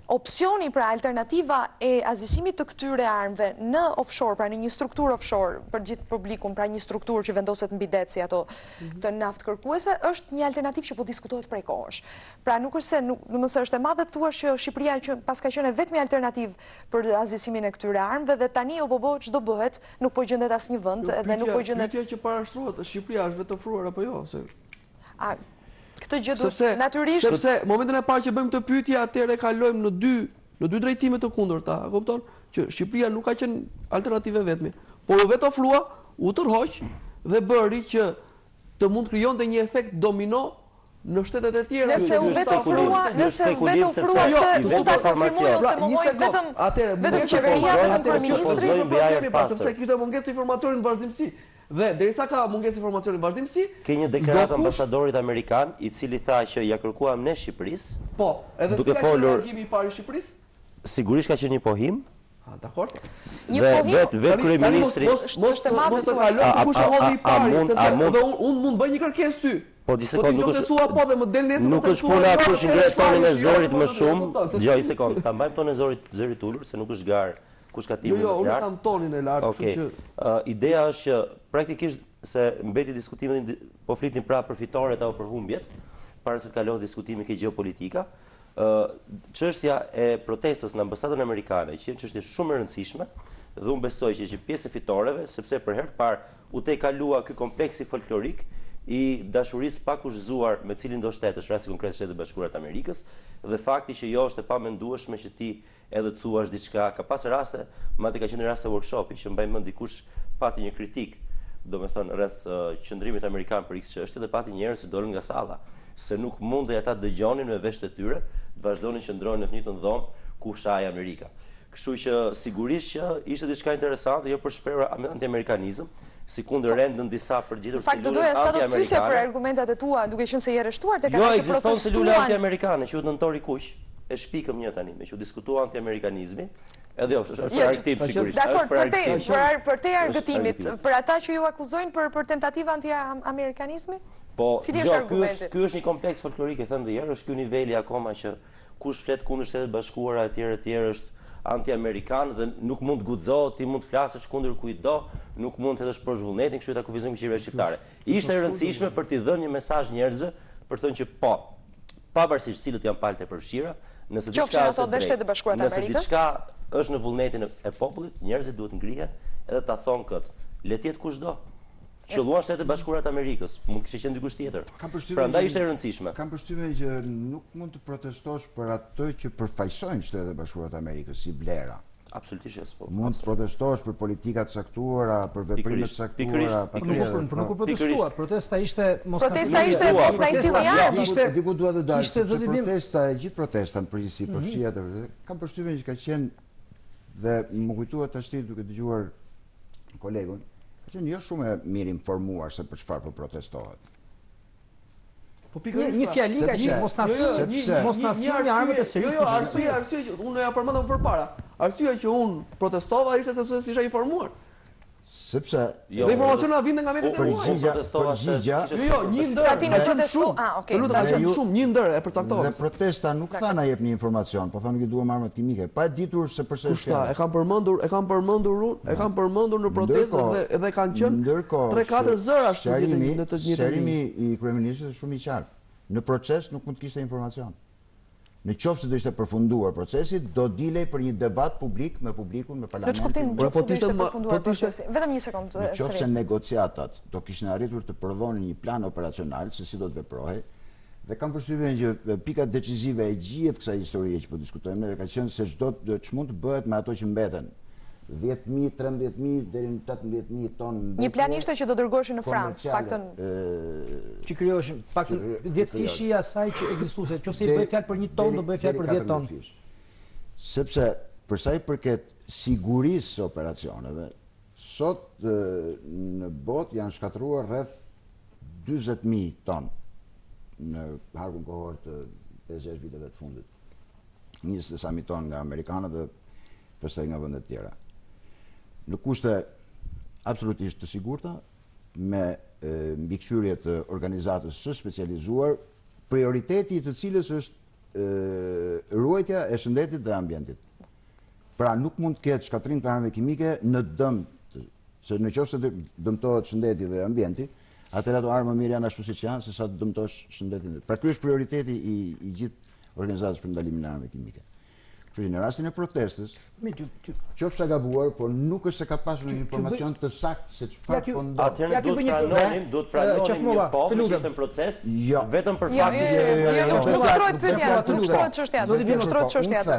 opsioni pra alternativa e azhësimit të këtyre armëve në offshore, pra në një strukturë offshore për gjithë publikun, pra një strukturë që vendoset mbi det si ato të naftë kërkuese, është një alternativë që po diskutohet prej kohësh. Pra nuk është se domosë është e madhe të thuash që Shqipëria që pas ka qenë vetëm alternativë për azhësimin e këtyre armëve dhe tani u bobo çdo bëhet, nuk po gjendet asnjë vend dhe nuk po gjendet. Pyetja që parashtrohet, Shqipëria është vetë ofruar apo jo? Këtë gjë duhet natyrisht. Sepse momentin e parë që bëjmë këtë pyetje, atëherë kalojmë në dy drejtime të kundërta. E kupton? Që Shqipëria nuk ka qenë alternativë vetme, por u vetë ofrua, u tërhoq dhe bëri që të mund krijonte një efekt domino në shtetet e tjera. Nëse u vetë ofrua këtë mund ta konfirmoj ose mohoj vetëm qeveria, vetëm kryeministri, sepse kishte mungesë informatori në vazhdimsi. Dhe derisa ka mungesë informacioni vazhdimsi, ke një deklaratë ambasadorit amerikan i cili tha që ja kërkuam ne Shqipërisë. Po, edhe si ka reagimi i parë i Shqipërisë? Sigurisht ka qenë një pohim. Dakor. Dhe vetë kryeministri është e madhe të kaloj kush e hodhi i parë, sepse unë mund bëj një kërkesë ty. Po di sekond, nuk është puna kush ngre tonin e zërit më shumë. Jo, një sekond, ta mbajmë tonin e zërit ulur se nuk është garë kush ka timin më Jo, unë lart. kam tonin e lartë, kështu që Ideja është që praktikisht se mbeti diskutimin po flitin pra për fitoret apo për humbjet, para se të kalohet diskutimi ke gjeopolitika. Çështja e protestës në ambasadën amerikane, që është çështje shumë e rëndësishme, dhe unë besoj që pjesë e fitoreve, sepse për herë të parë u te kalua ky kompleksi folklorik i dashurisë pa kushzuar me cilin do shtetësh, rasti konkret Shtetet e Bashkuara të Amerikës, dhe fakti që jo është e pamendueshme që ti edhe të thuash diçka, ka pas raste, madje ka qenë raste workshopi që mbaj mend dikush pati një kritik, domethënë rreth qëndrimit amerikan për X çështje dhe pati njerëz që dolën nga salla, se nuk mundej ata dëgjonin me veshët e tyre, të vazhdonin që ndronin në të njëjtën dhomë ku shaj Amerika. Kështu që sigurisht që ishte diçka interesante, jo për shprehur anti-amerikanizëm, si kundër rendën disa përgjithur celulën anti-amerikane. Fakt doja sa do të pyesja për argumentat e tua, duke qenë se je arrestuar tek ata që protestuan. Jo, ekziston celula anti-amerikane, quhet nëntori kuq, e shpikëm një tani, me që diskutua anti-amerikanizmi, edhe jo, është për argëtim sigurisht. Dakor, për te argëtimit, për ata që ju akuzojnë për tentativë anti-amerikanizmi? Po, cili është argumenti? Ky është një kompleks folklorik, e them edhe herë, është ky niveli akoma që kush flet kundër Shtetet Bashkuara etj është anti-amerikan dhe nuk mund të guxohet, ti mund të flasësh kundër kujdo, nuk mund të hedhësh prosh vullnetin, kështu ta kufizojmë qeverinë shqiptare. Ishte e rëndësishme për t'i dhënë një mesazh njerëzve për të thënë që po, pavarësisht cilët janë palët e përfshira, nëse diçka është në vullnetin e popullit, njerëzit duhet ngrihen edhe ta thonë këtë. Le të jetë kushdo. Qelluan Shtetet e Bashkuara të Amerikës, mund kishte qenë dikush tjetër. Prandaj ishte e rëndësishme. Kam përshtypjen që nuk mund të protestosh për atë që përfaqësojnë Shtetet e Bashkuara të Amerikës si vlera. Absolutisht, po. Mund të protestosh për politika të caktuara, për veprime të caktuara, nuk u protestua, protesta ishte Protesta ishte mosnajsillja. Diku dua të dalë. Protesta, gjithë protesta në përgjithësi për shiat, kam përshtypjen që ka qenë dhe më kujtohet tash duke dëgjuar kolegun, që jo shumë e mirë informuar se për çfarë po protestohet. Po një fjali ka që mos na sillni armët e sërish. Arsye që unë ja përmendëm përpara. Arsyeja që unë protestova ishte sepse s'isha informuar. Sepse dhe informaciona vinte nga mediat e përgjigja. Jo, një ndër. Aty në protesto. Të lutem, shumë një ndër e përcaktova. Dhe protesta nuk thanë jepni informacion, po thonë që duam armët kimike, pa e ditur se pse është. E kam përmendur në protestë dhe kanë qenë 3-4 zërash në të njëjtën. Shërimi i kryeministit është shumë i qartë. Në proces nuk mund të kishte informacion. Në qoftë se do ishte përfunduar procesi, do dilej për një debat publik me publikun, me parlamentin. Vetëm një sekond. Në qoftë se negociatat do kishin arritur të prodhonin një plan operacional se si do të veprohej, dhe kam përshtypjen që pika decisive e gjithë kësaj historie që po diskutojmë ne ka qenë se çdo ç'mund të bëhet me ato që mbeten. 10.000, 13.000 deri në 18.000 tonë. Një plan ishte që do dërgoheshin në Francë, paktën që krijoheshin paktën 10 fishi i asaj që ekzistuese, nëse i bëj fjalë për 1 tonë, do bëj fjalë për 10 tonë. Sepse për sa i përket sigurisë së operacioneve, sot në botë janë shkatruar rreth 40.000 tonë në harkun kohor të 50 viteve të fundit. 20 sa mijë tonë nga amerikanët dhe pastaj nga vendet tjera. Në kushte absolutisht të sigurta, me mbikëqyrje të organizatës së specializuar, prioriteti i të cilës është ruajtja e shëndetit dhe ambientit. Pra nuk mund të ketë shkatrim të armëve kimike në dëm, se në qoftë se dëmtohet shëndeti dhe ambienti, atëherë ato armë mirë janë ashtu siç janë, se sa të dëmtosh shëndetin. Pra ky është prioriteti i gjithë organizatës për ndalimin e armëve kimike. Në rastin e protestës, qofsha gabuar, por nuk është se ka pasur një informacion të saktë se çfarë po ndodh. Atëherë duhet pranonim një po, që ishte në proces, vetëm për faktin nuk shtrohet pyetja, nuk shtrohet çështja. Do të vjen shtrohet çështja atë.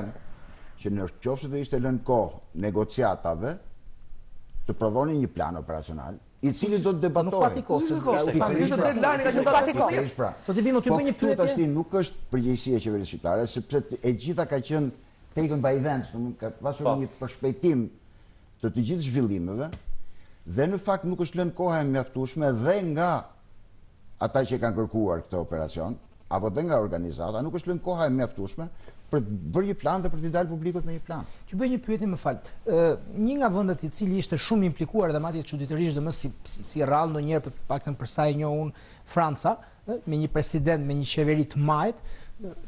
Që në qoftë se ishte lënë kohë negociatave të prodhonin një plan operacional, i cili do të debatohej. Do të bëjmë një pyetje. Nuk është përgjegjësia e qeverisë shqiptare, sepse e gjitha ka qenë taken by events, ka pasur një përshpejtim të gjithë zhvillimeve, dhe në fakt nuk është lënë koha e mjaftueshme dhe nga ata që kanë kërkuar këtë operacion, apo dhe nga organizata, nuk është lënë koha e mjaftueshme për bërë një plan dhe për t'i dalë publikut me një plan. Që bëj një pyetje, më fal. Një nga vendet i cili ishte shumë implikuar dhe madje çuditërisht si rrallë ndonjëherë për paktën për sa e njoh unë, Franca, me një president, me një qeveri të majt,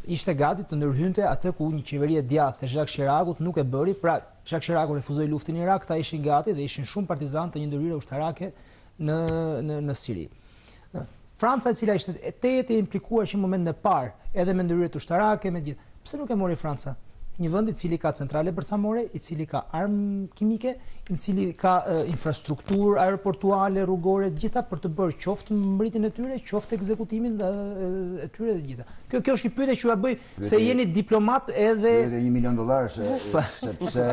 ishte gati të ndërhynte atë ku një qeveri e djathtë e Jacques Chirac nuk e bëri, pra Jacques Chirac refuzoi luftën në Irak, ata ishin gati dhe ishin shumë partizan të një ndërhyrje ushtarake në Siri. Franca, e cila ishte e implikuar që në momentin e parë edhe me ndërhyrjet ushtarake, me gjithë. Pse nuk e mori Franca? Një vend i cili ka centrale bërthamore, i cili ka armë kimike, i cili ka infrastrukturë aeroportuale, rrugore, gjitha për të bërë qoftë mbritjen e tyre, qoftë ekzekutimin e tyre dhe gjitha. Kjo është një pyetje që ja bëj se jeni diplomat edhe $1 milion sepse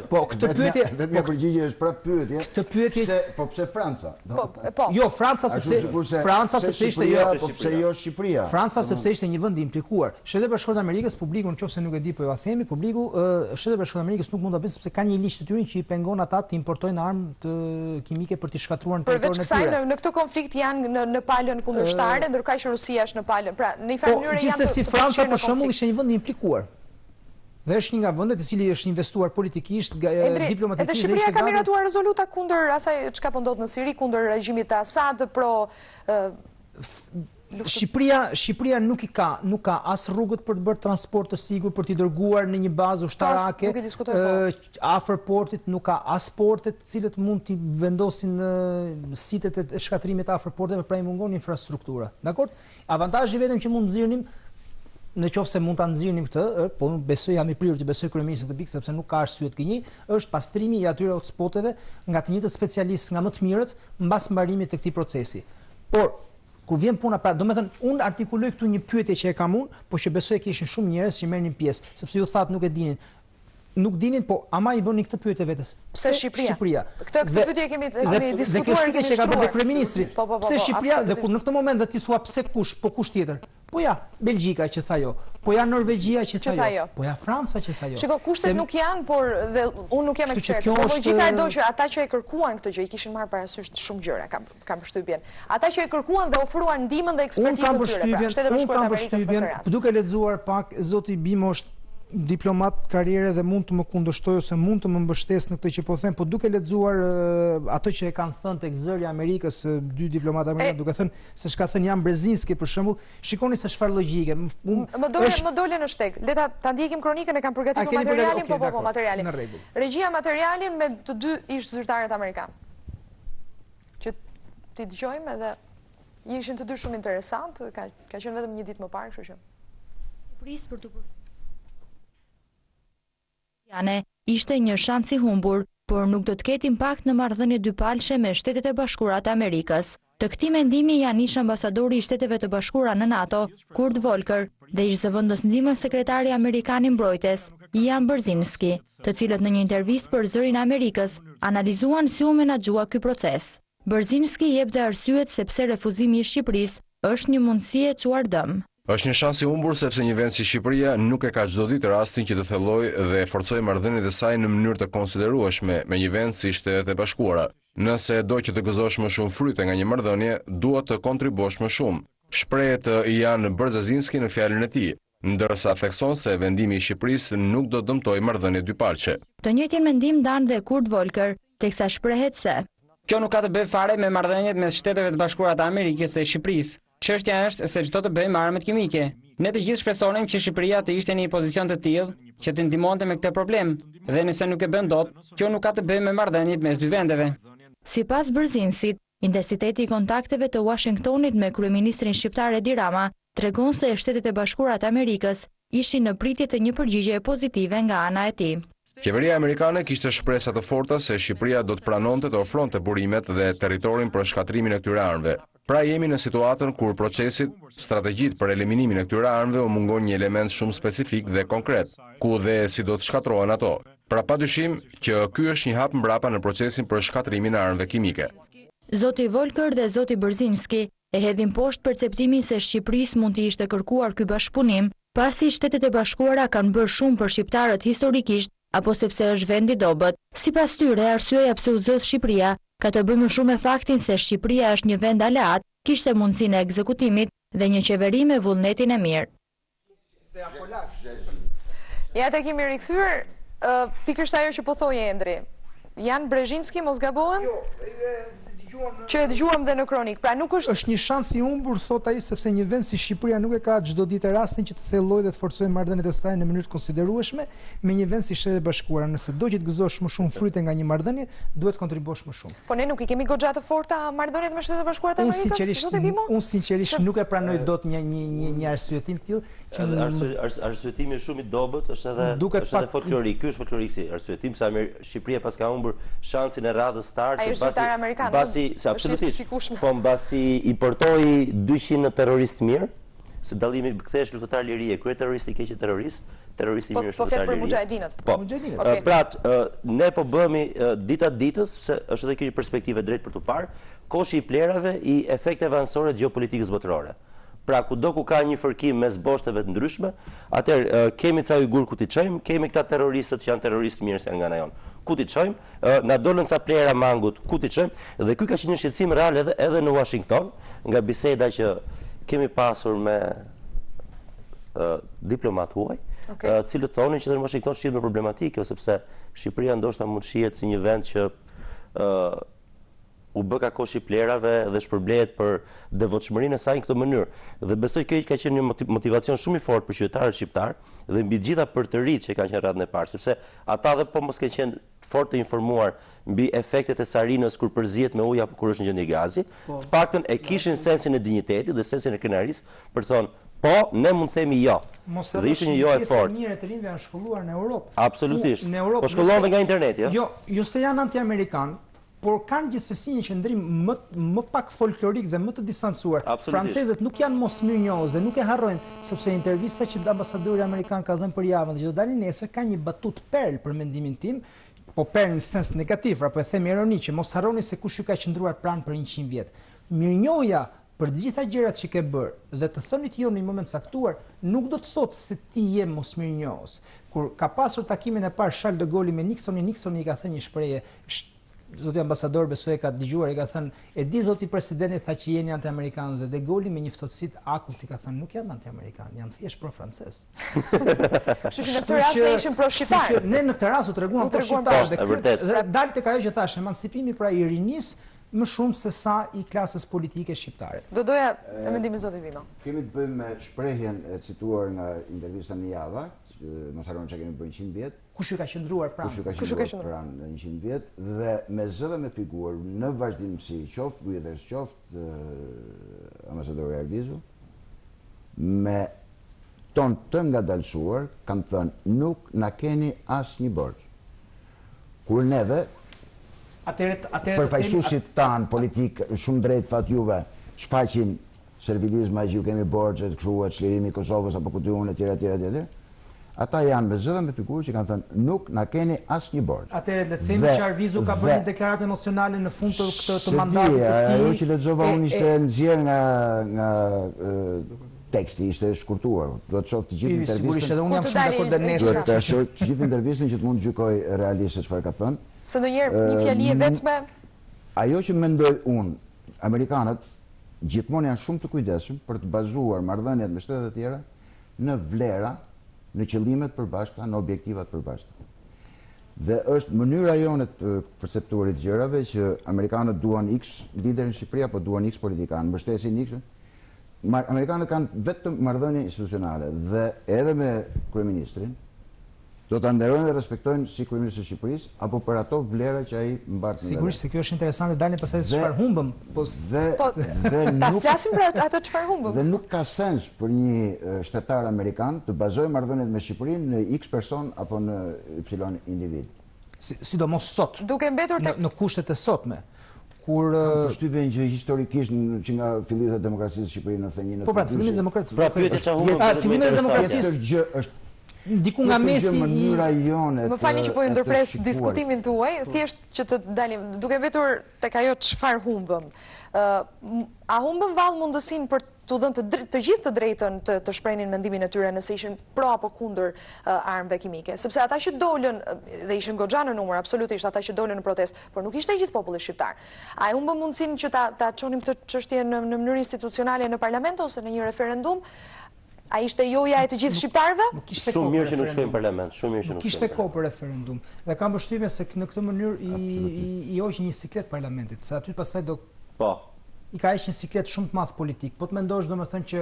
po këtë pyetje vetëm një përgjigje është prapë pyetje. Këtë pyetje po pse Franca? Jo, Franca sepse ishte po pse jo Shqipëria? Franca sepse ishte një vend i implikuar. Shtetet e Bashkuara të Amerikës, publiku nëse nuk e di po ju themi, publiku Shtetet e Bashkuara të Amerikës nuk mund ta bëjë sepse kanë një ligj të tyre që i pengon ata të importojnë armë të kimike për të shkatruar në territorin e tyre. Përveç kësaj, në këtë konflikt janë në palën kundërshtare, ndërkaq që Rusia është në palën. Pra, në një farë mënyrë janë gjithsesi Franca për shembull ishte një vend i implikuar. Dhe është një nga vendet i cili është investuar politikisht, diplomatikisht. Edhe Shqipëria ka miratuar rezoluta kundër asaj çka po ndodh në Siri, kundër regjimit të Asad, Shqipëria nuk ka as rrugët për të bërë transport të sigurt, për t'i dërguar në një bazë ushtarake afër portit, nuk ka as portet të cilët mund t'i vendosin sitet e shkatrimit afër porteve, pra i mungon infrastruktura. Dakor? Avantazhi vetëm që mund nxirnim, në qoftë se mund ta nxirnim këtë, po unë besoj, jam i prirur të besoj kryeministit të pikë sepse nuk ka arsye të gënjej, është pastrimi i atyre hotspoteve nga të njëjtët specialistë, nga më të mirët mbas mbarimit të këtij procesi. Por kur vjen puna, pra, domethënë unë artikuloj këtu një pyetje që e kam unë, po që besoj që ishin shumë njerëz që merrnin pjesë, sepse ju thatë nuk e dinin. Nuk dinin, po ama i bënin këtë pyetje vetes. Pse Shqipëria? Këtë pyetje kemi diskutuar. Dhe kjo është pyetje që ka bërë kryeministri. Pse Shqipëria dhe kur në këtë moment ti thua pse kush, po kush tjetër? Po ja, Belgjika që tha jo. Po ja, Norvegjia që tha jo. Po ja, Franca që tha jo. Shiko, kushtet nuk janë, por dhe unë nuk jam ekspert. Po logjika e do që ata që e kërkuan këtë gjë i kishin marrë parasysh shumë gjëra, kam përshtypjen. Ata që e kërkuan dhe ofruan ndihmën dhe ekspertizën tyre. Unë kam përshtypjen, duke lexuar pak, zoti Bimo është diplomat karriere dhe mund të më kundërshtoj ose mund të më mbështes në këtë që po them, po duke lexuar ato që e kanë thënë tek zëri i Amerikës, dy diplomatë amerikanë, duke thënë se çka thënë Jan Brzezinski për shembull, shikoni se çfarë logjike. Më dole në shteg. Le ta ndjekim kronikën, e kam përgatitur materialin, po materialin. Regjia materialin me të dy ish zyrtarët amerikanë. Që ti dëgjojmë edhe ishin të dy shumë interesant, ka qenë vetëm një ditë më parë, kështu që. Për të ishte një shans i humbur, por nuk do të ketë impakt në marrëdhënie dypalëshe me Shtetet e Bashkuara të Amerikës. Të këtij mendimi janë ish ambasadori i Shteteve të Bashkuara në NATO, Kurt Volker, dhe ish zëvendës ndihmës sekretari amerikan i mbrojtjes, Jan Brzezinski, të cilët në një intervistë për Zërin e Amerikës analizuan si u menaxhua ky proces. Brzezinski jep dhe arsyet sepse refuzimi i Shqipërisë është një mundësi e çuar dëm. Është një shans i humbur sepse një vend si Shqipëria nuk e ka çdo ditë rastin që të thellojë dhe forcojë marrëdhëniet e saj në mënyrë të konsiderueshme me një vend si Shtetet e Bashkuara. Nëse do që të gëzosh më shumë fryte nga një marrëdhënie, duhet të kontribuosh më shumë. Shprehet Jan Brzezinski në fjalën e tij, ndërsa thekson se vendimi i Shqipërisë nuk do dëmtojë marrëdhëniet dypalëshe. Të njëjtin mendim ndan dhe Kurt Volker, teksa shprehet se kjo nuk ka të bëjë fare me marrëdhëniet mes Shteteve të Bashkuara të Amerikës dhe Shqipërisë. Çështja është se çdo të bëjmë armët kimike. Ne të gjithë shpresonim që Shqipëria të ishte në një pozicion të tillë që të ndihmonte me këtë problem, dhe nëse nuk e bën dot, kjo nuk ka të bëjë me marrëdhëniet mes dy vendeve. Sipas Brzezinskit, intensiteti i kontakteve të Washingtonit me kryeministrin shqiptar Edi Rama tregon se Shtetet e Bashkuara të Amerikës ishin në pritje të një përgjigjeje pozitive nga ana e tij. Qeveria amerikane kishte shpresa të forta se Shqipëria do të pranonte të ofronte burimet dhe territorin për shkatrimin e këtyre armëve. Pra jemi në situatën kur procesit, strategjit për eliminimin e këtyre armëve u mungon një element shumë specifik dhe konkret, ku dhe si do të shkatrohen ato. Pra padyshim që ky është një hap mbrapa në procesin për shkatrimin e armëve kimike. Zoti Volker dhe zoti Brzezinski e hedhin poshtë perceptimin se Shqipërisë mund të ishte kërkuar ky bashkëpunim, pasi Shtetet e Bashkuara kanë bërë shumë për shqiptarët historikisht, apo sepse është vend i dobët. Sipas tyre, arsyeja pse u zot Shqipëria ka të bëjë më shumë me faktin se Shqipëria është një vend aleat, kishte mundësinë e ekzekutimit dhe një qeveri me vullnetin e mirë. Ja të kemi rikthyer pikërisht ajo që po thoje Endri. Jan Brezhinski, mos gabohem? Jo, që e dëgjuam dhe në kronik. Pra nuk është një shans i humbur, thot ai, sepse një vend si Shqipëria nuk e ka çdo ditë rastin që të thellojë dhe të forcojë marrëdhëniet e saj në mënyrë të konsiderueshme me një vend si Shtetet e Bashkuara. Nëse do që të gëzosh më shumë fryte nga një marrëdhënie, duhet të kontribuosh më shumë. Po ne nuk i kemi goxha të forta marrëdhëniet me Shtetet e Bashkuara të Amerikës? Unë sinqerisht nuk e pranoj dot një arsyetim të tillë. Arsyetimi shumë i dobët është edhe folklorik. Ky është folklorik si arsyetim se Shqipëria pas ka humbur shansin e radhës star absolutisht. Po mbasi i portoi 200 terroristë mirë, se dallimi kthehesh luftëtar lirie, kryeterroristi i keq terrorist, terroristi i mirë është luftëtar lirie. Po flet për mujahedinët. Po. Pra, ne po bëhemi dita ditës, se është edhe kjo një perspektive drejt për tu parë, koshi i plerave i efekteve anësore të gjeopolitikës botërore. Pra, kudo ku ka një fërkim mes boshteve të ndryshme, atëherë kemi ca ujgur ku t'i çojmë, kemi këta terroristët që janë terroristë mirë se nga ana jon. Ku t'i çojmë, na dolën ca plera mangut, ku t'i çojmë, dhe ky ka qenë një shqetësim real edhe në Washington, nga biseda që kemi pasur me diplomat huaj, cilët thonin që në Washington shihet me problematikë, sepse Shqipëria ndoshta mund shihet si një vend që u bë ka koshi plerave dhe shpërblehet për devotshmërinë e saj në këtë mënyrë. Dhe besoj kjo ka qenë një motivacion shumë i fortë për qytetarët shqiptar dhe mbi gjitha për të rinjtë që kanë qenë radhën e parë, sepse ata dhe po mos kanë qenë fort të informuar mbi efektet e sarinës kur përzihet me ujë apo kur është në gjendje gazi, të paktën e kishin sensin e dinjitetit dhe sensin e krenarisë për të thonë po, ne mund të themi jo. Dhe ishte një jo e fortë. Mirë të rinjve janë shkolluar në Europë. Absolutisht. Po shkollohen nga interneti, jo? Jo se janë anti-amerikanë, por kanë gjithsesi një qëndrim më pak folklorik dhe më të distancuar. Francezët nuk janë mosmirënjohës dhe nuk e harrojnë, sepse intervista që ambasadori amerikan ka dhënë për javën dhe që do dalin nesër ka një batut perl për mendimin tim, po perl në sens negativ, apo e them ironik, që mos harroni se kush ju ka qëndruar pranë për 100 vjet. Mirënjohja për të gjitha gjërat që ke bërë dhe të thonit jo në një moment caktuar, nuk do të thotë se ti je mosmirënjohës. Kur ka pasur takimin e parë Charles de Gaulle me Nixonin i ka thënë një shprehje, zoti ambasador besoj ka dëgjuar, i ka thënë, e di zoti presidenti tha që jeni anti-amerikanë, dhe De Gaulle me një ftohtësi të akullt i ka thënë, nuk jam anti-amerikan, jam thjesht pro-francez. Kështu që në këtë rast ne ishim pro-shqiptar. Ne në këtë rast u treguam pro-shqiptar dhe dalë tek ajo që thash, emancipimi pra i rinisë më shumë se sa i klasës politike shqiptare. Do doja e mendimin zoti Vino. Kemi të bëjmë me shprehjen e cituar nga intervista në Java, mos harroni që kemi bërë 100 vjet. Kush ju ka qëndruar pranë? Kush ju ka qëndruar pranë 100 vjet dhe me zë dhe me figurë në vazhdimsi qoftë Guiders, qoftë ambasadori Arvizu, me ton të ngadalësuar, kanë thënë nuk na keni asnjë borxh. Kur neve përfaqësuesit tanë politik shumë drejt fat juve shfaqin servilizma që ju kemi borxhet, kështu çlirimi i Kosovës apo ku diun etj. Ata janë me zë dhe me figurë që kanë thënë nuk na keni asnjë borxh. Atëherë le të themi që Arvizu ka bërë një deklaratë emocionale në fund të mandatit të tij. Ajo që lexova unë ishte nxjerr nga teksti, ishte shkurtuar. Do të shoh të gjithë intervistën. Sigurisht edhe unë jam shumë dakord dhe nesër. Do të shoh të gjithë intervistën që të mund të gjykoj realisht se çfarë ka thënë. Se ndonjëherë një fjali e vetme. Ajo që mendoj unë, amerikanët gjithmonë janë shumë të kujdesshëm për të bazuar marrëdhëniet me shtetet e tjera në vlera, në qëllimet përbashkëta, në objektivat përbashkëta. Dhe është mënyra jone të perceptuarit gjërave që amerikanët duan X lider në Shqipëri apo duan X politikan, mbështesin X. Amerikanët kanë vetëm marrëdhënie institucionale dhe edhe me kryeministrin do ta nderojnë dhe respektojnë si kryeministri i Shqipërisë apo për ato vlera që ai mbat. Sigurisht se kjo është interesante, dalin pastaj se çfarë humbëm. Dhe nuk flasim për ato çfarë humbëm. Dhe nuk ka sens për një shtetar amerikan të bazojë marrëdhëniet me Shqipërinë në X person apo në Y individ. Sidomos sot. Duke mbetur në kushtet e sotme. Kur përshtypjen që historikisht që nga fillimi i demokracisë në Shqipëri në thënjin. Po pra, fillimi i demokracisë. Pra pyetja çfarë humbëm. Fillimi i demokracisë gjë është diku nga mesi Më falni që po ju ndërpres diskutimin tuaj, thjesht që të dalim, duke vetur tek ajo çfarë humbëm. A humbëm vallë mundësinë për t'u dhënë të gjithë të drejtën të shprehin mendimin e tyre nëse ishin pro apo kundër armëve kimike, sepse ata që dolën dhe ishin goxha në numër, absolutisht ata që dolën në protestë, por nuk ishte gjithë populli shqiptar. A humbëm mundësinë që ta çonim këtë çështje në mënyrë institucionale në parlament ose në një referendum? A ishte joja e të gjithë shqiptarëve? Shumë mirë që nuk shkojnë në parlament, shumë mirë që nuk kishte kohë për referendum. Dhe kam përshtypjen se në këtë mënyrë i hoq një siklet parlamentit, se aty pastaj do i ka heqë një siklet shumë të madh politik. Po të mendosh domethënë që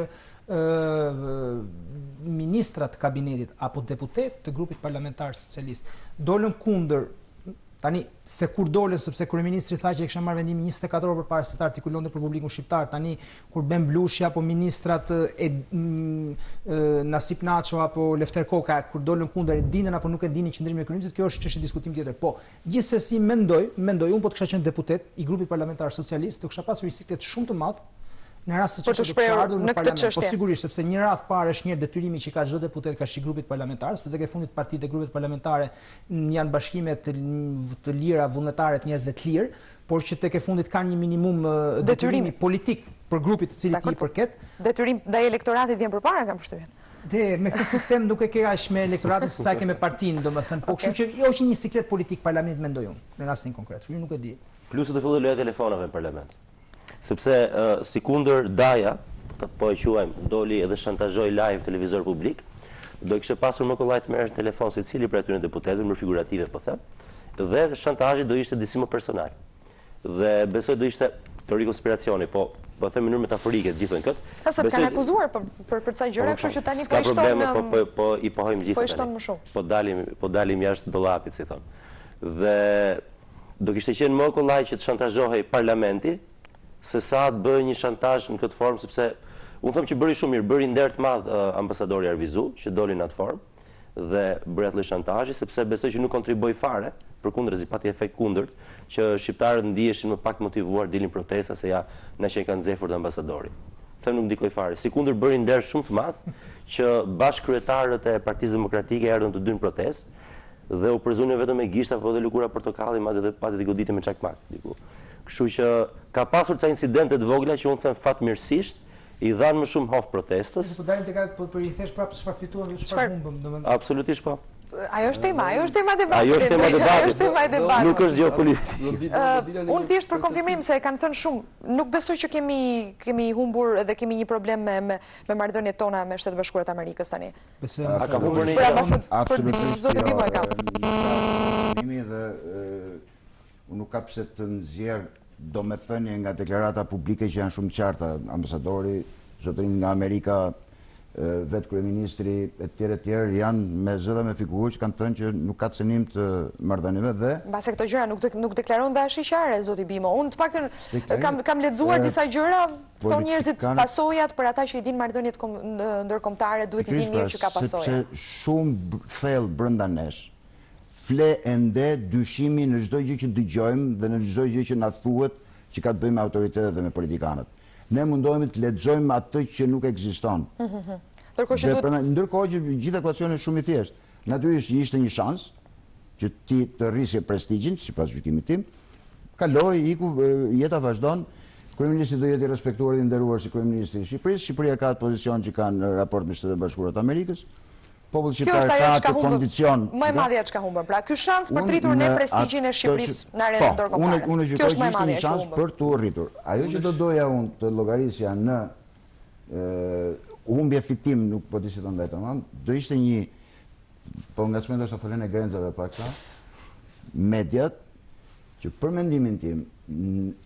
ministrat e kabinetit apo deputet të grupit parlamentar socialist dolën kundër. Tani, se kur dolën, sepse kryeministri tha që e kisha marrë vendimin 24 orë përpara se të artikulonte për publikun shqiptar. Tani, kur Ben Blushi apo ministrat Nasip Naço apo Lefter Koka, kur dolën kundër, e dinën apo nuk e dinin qëndrimin e kryeministrit, kjo është çështje diskutim tjetër. Po, gjithsesi mendoj, unë po të kisha qenë deputet i grupit parlamentar socialist, do kisha pasur një siklet shumë të madh në rast se çfarë do të ardhur në parlament. Po sigurisht, sepse një radh parë është një detyrimi që ka çdo deputet ka shi grupit parlamentar, sepse tek e fundit partitë e grupit parlamentare janë bashkime të lira vullnetare të njerëzve të lirë, por që tek e fundit kanë një minimum detyrimi politik për grupin të cilit i përket. Detyrim ndaj elektoratit vjen përpara, kam përshtypjen. Dhe me këtë sistem nuk e ke aq me elektoratin sa ke me partinë, domethënë, po kështu që jo është një siklet politik parlamentit mendoj unë, në rastin konkret. Unë nuk e di. Plus të fillojë loja telefonave në parlament. Sepse si kundër Daja, po e quajmë, doli edhe shantazhoi live televizor publik, do i kishte pasur më kollaj të merresh telefon secili prej atyre deputetëve, më figurative po them, dhe shantazhi do ishte disi më personal. Dhe besoj do ishte teori konspiracioni, po them në mënyrë metaforike të gjithën këtë. Sa të kanë akuzuar për ca gjëra, kështu që tani po i shton. Po i pohojmë gjithë. Po i shton më shumë. Po dalim jashtë dollapit, si thon. Dhe do kishte qenë më kollaj që të shantazhohej parlamenti, se sa të bëjë një shantazh në këtë formë, sepse unë them që bëri shumë mirë, bëri nder të madh ambasadori Arvizu, që doli në atë formë dhe bëri atë lloj shantazhi, sepse besoj që nuk kontriboi fare, përkundërzi pati efekt kundërt, që shqiptarët ndiheshin më pak motivuar dilin protesta se ja na që kanë nxehur ambasadori. Them nuk ndikoi fare. Si kundër bëri nder shumë të madh që bashkëkryetarët e Partisë Demokratike erdhën të dy në protestë dhe u përzunë vetëm me gishta apo dhe lëkura portokalli, madje edhe pati të goditë me çakmak diku. Kështu që ka pasur ca incidente të vogla që unë them fatmirësisht i dhanë më shumë hof protestës. Po dalin tek po i thesh prapë çfarë fituan dhe çfarë humbëm, domethënë. Absolutisht po. Ajo është tema e debatit. Ajo është tema e debatit. Nuk është geopolitikë. Unë thjesht për konfirmim se e kanë thënë shumë, nuk besoj që kemi humbur dhe kemi një problem me marrëdhëniet tona me Shtetet Bashkuara të Amerikës tani. Besoj a ka humbur absolutisht. Zoti Bimo e ka. Dhe unë nuk ka pse të nxjerr domethënie nga deklarata publike që janë shumë qarta, ambasadori, zotërin nga Amerika, vetë kryeministri e tjerë janë me zë dhe me figurë që kanë thënë që nuk ka cënim të marrëdhënieve dhe mbase këto gjëra nuk deklaron dhe shiqare, zoti Bimo. Unë të paktën kam lexuar disa gjëra, thonë njerëzit pasojat për ata që i dinë marrëdhëniet ndërkombëtare duhet i dinë mirë që ka pasoja. Sepse shumë thellë brenda nesh fle ende dyshimi në çdo gjë që dëgjojmë dhe në çdo gjë që na thuhet që ka të bëjë me autoritetet dhe me politikanët. Ne mundohemi të lexojmë atë që nuk ekziston. Ndërkohë që gjithë ekuacioni është shumë i thjeshtë. Natyrisht ishte një shans që ti të rrisje prestigjin, sipas gjykimit tim. Kaloi, iku, jeta vazhdon. Kryeministri do jetë i respektuar dhe i nderuar si kryeministri i Shqipërisë. Shqipëria ka atë pozicion që ka në raport me Shtetet Bashkuara të Amerikës. Populli shqiptar ka atë kondicion. Më e madhja çka humbën. Pra, ky shans për të rritur ne prestigjin e Shqipërisë në arenën ndërkombëtare. Unë gjykoj që ishte një shans për të rritur. Ajo që do doja unë të llogarisja në humbje fitim, nuk po di si të ndaj tamam, do ishte një, po ngacmoj ndoshta folën e grenzave pak sa, mediat që për mendimin tim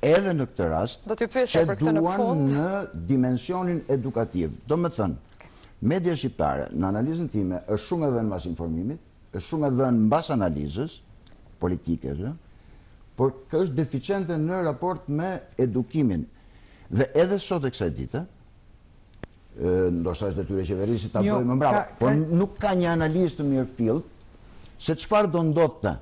edhe në këtë rast do t'ju pyesja për këtë në fund në dimensionin edukativ. Do me thënë, media shqiptare, në analizën time, është shumë e dhënë mbas informimit, është shumë e dhënë mbas analizës politike, por është deficiente në raport me edukimin. Dhe edhe sot e kësaj dite, ndoshta është detyre qeverisë ta bëjë më brapa, por nuk ka një analizë të mirëfillt se çfarë do ndodhte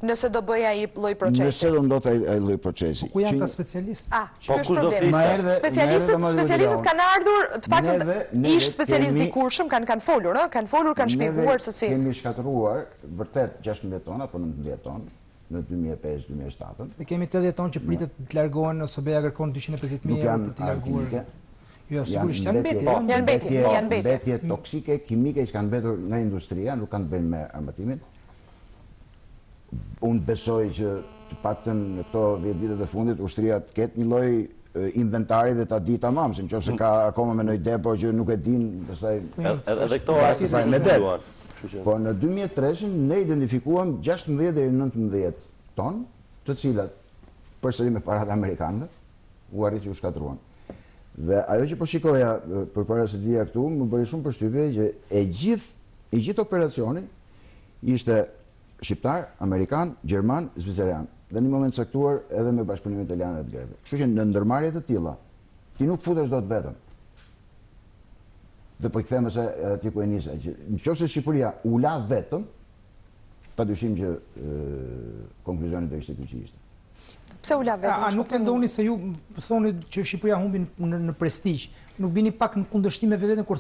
nëse do bëj ai lloj procesi. Nëse do ndodhte ai lloj procesi. Ku janë ta specialistë? Po kush do fliste? Specialistët kanë ardhur, të paktën ish specialistë i kurshëm kanë folur, kanë shpjeguar se si. Kemi shkatëruar vërtet 16 tona apo 19 tonë në 2005-2007. Ne kemi 80 tonë që pritet të largohen ose BE kërkon 250.000 euro për të larguar. Jo, sigurisht janë mbetje toksike, kimike që kanë mbetur nga industria, nuk kanë të bëjnë me armatimin. Unë besoj që të paktën në këto 10 vitet e fundit ushtria të ketë një lloj inventari dhe ta di tamam, se nëse ka akoma me ndonjë depo që nuk e din, pastaj edhe këto artistë me det. Kështu Po në 2003 ne identifikuam 16 deri në 19 ton, të cilat përsëri me parat amerikanëve u arriti u shkatruan. Dhe ajo që po shikoja përpara se dija këtu, më bëri shumë përshtypje që e gjithë operacioni ishte shqiptar, amerikan, gjerman, zviceran. Dhe në një moment caktuar edhe me bashkëpunimin italian dhe të grekë. Kështu që në ndërmarrje të tilla, ti nuk futesh dot vetëm. Dhe po i kthema se aty ku e nisa, që nëse Shqipëria u la vetëm, padyshim që konkluzioni do ishte ky që ishte. Pse u la vetëm? A nuk të ndoni se ju thoni që Shqipëria humbi në prestigj? Nuk bini pak në kundërshtim me vetën kur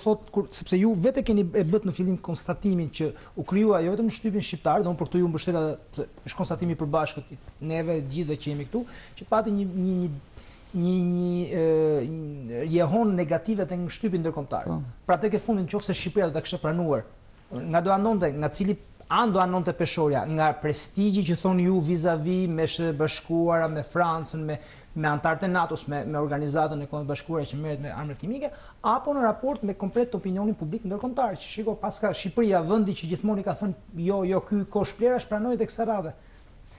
sepse ju vetë keni e bët në fillim konstatimin që u krijua jo vetëm shtypin shqiptar, domun për këtu ju mbështet edhe është konstatimi i përbashkët neve gjithë që jemi këtu, që pati një jehon negative te shtypi ndërkombëtar. Pra tek e fundit nëse Shqipëria do ta kishte pranuar, nga do anonte, nga cili do anonte peshorja, nga prestigji që thoni ju vis-a-vis me Shtetet Bashkuara, me Francën, me antarët e NATO-s, me organizatën e Kombeve Bashkuara që merret me armët kimike, apo në raport me komplet opinionin publik ndërkombëtar, që shiko paska Shqipëria, vendi që gjithmonë i ka thënë jo ky kosh plerash, pranoi tek kësaj radhe.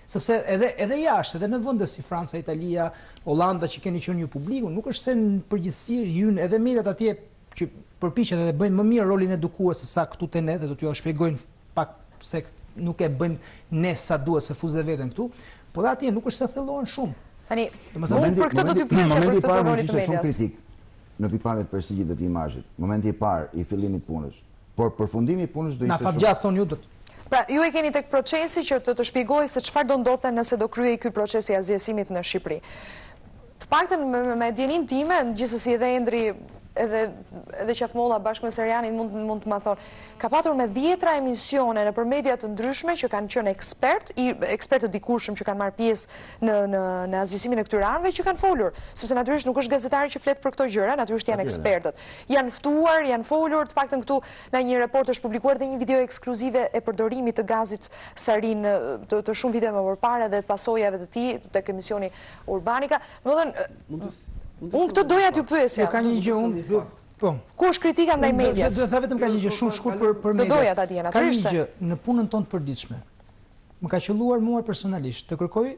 Sepse edhe jashtë, edhe në vende si Franca, Italia, Hollanda që keni qenë ju publiku, nuk është se në përgjithësi hyn edhe mediat atje që përpiqen edhe bëjnë më mirë rolin edukues se sa këtu te ne, dhe do t'ju shpjegojnë pak se nuk e bëjnë ne sa duhet se fuzë veten këtu, po dhe atje nuk është se thellohen shumë. Tani, unë për këtë do t'ju pyesja për këtë rolit të medias. Kritik në pikpamje të prestigjit dhe të imazhit, momenti i parë i fillimit punës, por përfundimi i punës do ishte shumë. Na fatgjat thonë ju do të. Pra, ju e keni tek procesi që të shpjegoj se çfarë do ndodhte nëse do kryej ky proces i azjesimit në Shqipëri. Të paktën me djenin time, gjithsesi edhe Endri edhe Qafmolla bashkë me Serianin mund të ma thonë, ka patur me 10 emisione në për media të ndryshme që kanë qenë ekspertë të dikurshëm që kanë marrë pjesë në azjesimin e këtyre anëve që kanë folur, sepse natyrisht nuk është gazetari që flet për këto gjëra, natyrisht janë ekspertët. Janë ftuar, janë folur, të paktën këtu në një report është publikuar dhe një video ekskluzive e përdorimit të gazit sarin të shumë vite më përpara dhe të pasojave të tij tek emisioni Urbanika. Unë këtë doja t'ju pyesja. Ka një gjë unë, po. Ku është kritika ndaj medias? Do të vetëm ka një gjë shumë shkurt për media. Do doja ta dijen, ka një gjë në punën tonë të përditshme. Më ka qelluar mua personalisht të kërkoj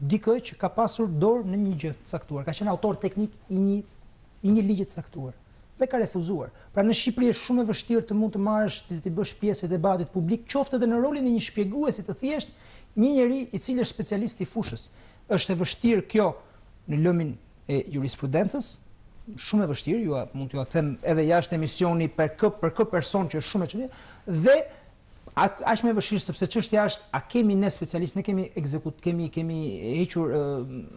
dikë që ka pasur dorë në një gjë të caktuar, ka qenë autor teknik i një ligji të caktuar dhe ka refuzuar. Pra në Shqipëri është shumë e vështirë të mund të marrësh të bësh pjesë e debatit publik, qoftë edhe në rolin e një shpjeguesi të thjeshtë, një njeri i cili është specialist i fushës. Është e vështirë kjo në lëmin e jurisprudencës, shumë e vështirë, ju mund t'ju them edhe jashtë emisioni për kë person që është shumë e çuditshëm, dhe aq më e vështirë sepse çështja është a kemi ne specialistë, ne kemi hequr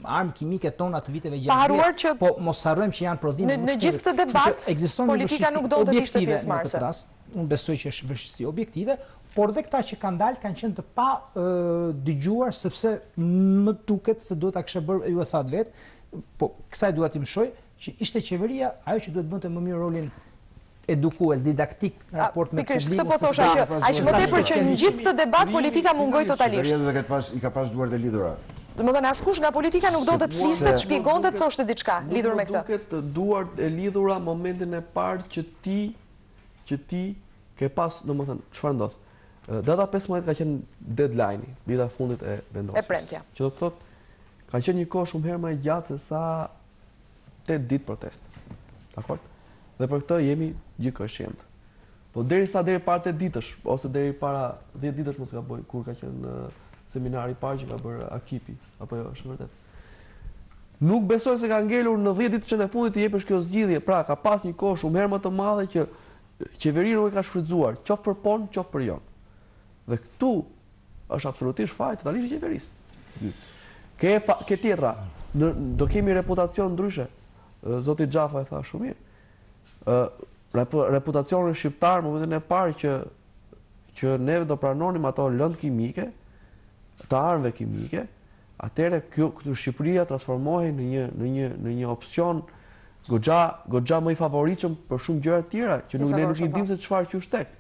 armë kimike tona të viteve 60, po mos harrojmë që janë prodhime në gjithë këtë debat, politika nuk do të ishte pjesëmarrëse. Unë besoj që është vështirësi objektive, por dhe këta që kanë dalë kanë qenë të pa dëgjuar, sepse më duket se duhet ta kishe bërë, ju e thatë vetë, po kësaj duhet t'i mshoj që ishte qeveria ajo që duhet bënte më mirë rolin edukues, didaktik në raport me publikun. Këtë po thosha që aq më tepër që në gjithë këtë debat politika mungoi totalisht. I ka pas duart e lidhura. Domethënë askush nga politika nuk do të fliste, të shpjegonte, të thoshte diçka lidhur me këtë. Duket duart e lidhura momentin e parë që ti ke pas, domethënë, çfarë ndodh? Data 15 ka qenë deadline-i, dita e fundit e vendosjes. E premtja. Që do të thotë ka qenë një kohë shumë herë më e gjatë se sa 8 ditë protest. Dakor? Dhe për këtë jemi gjithëkohësisht. Po deri para 8 ditësh ose deri para 10 ditësh mos gaboj, kur ka qenë seminari i parë që ka bërë Akipi, apo jo, është vërtet. Nuk besoj se ka ngelur në 10 ditët e fundit të jepësh kjo zgjidhje. Pra ka pas një kohë shumë herë më të madhe që qeveria nuk e ka shfrytzuar, qoftë për pon, qoftë për jon. Dhe këtu është absolutisht faj totalisht i qeverisë. Ke tjetra, do kemi reputacion ndryshe. Zoti Xhafa e tha shumë mirë. Reputacionin shqiptar në momentin e parë që neve do pranonim ato lëndë kimike, të armëve kimike, atëherë këtu Shqipëria transformohej në një opsion goxha më i favoritshëm për shumë gjëra të tjera që ne nuk i dimë se çfarë qysh tek.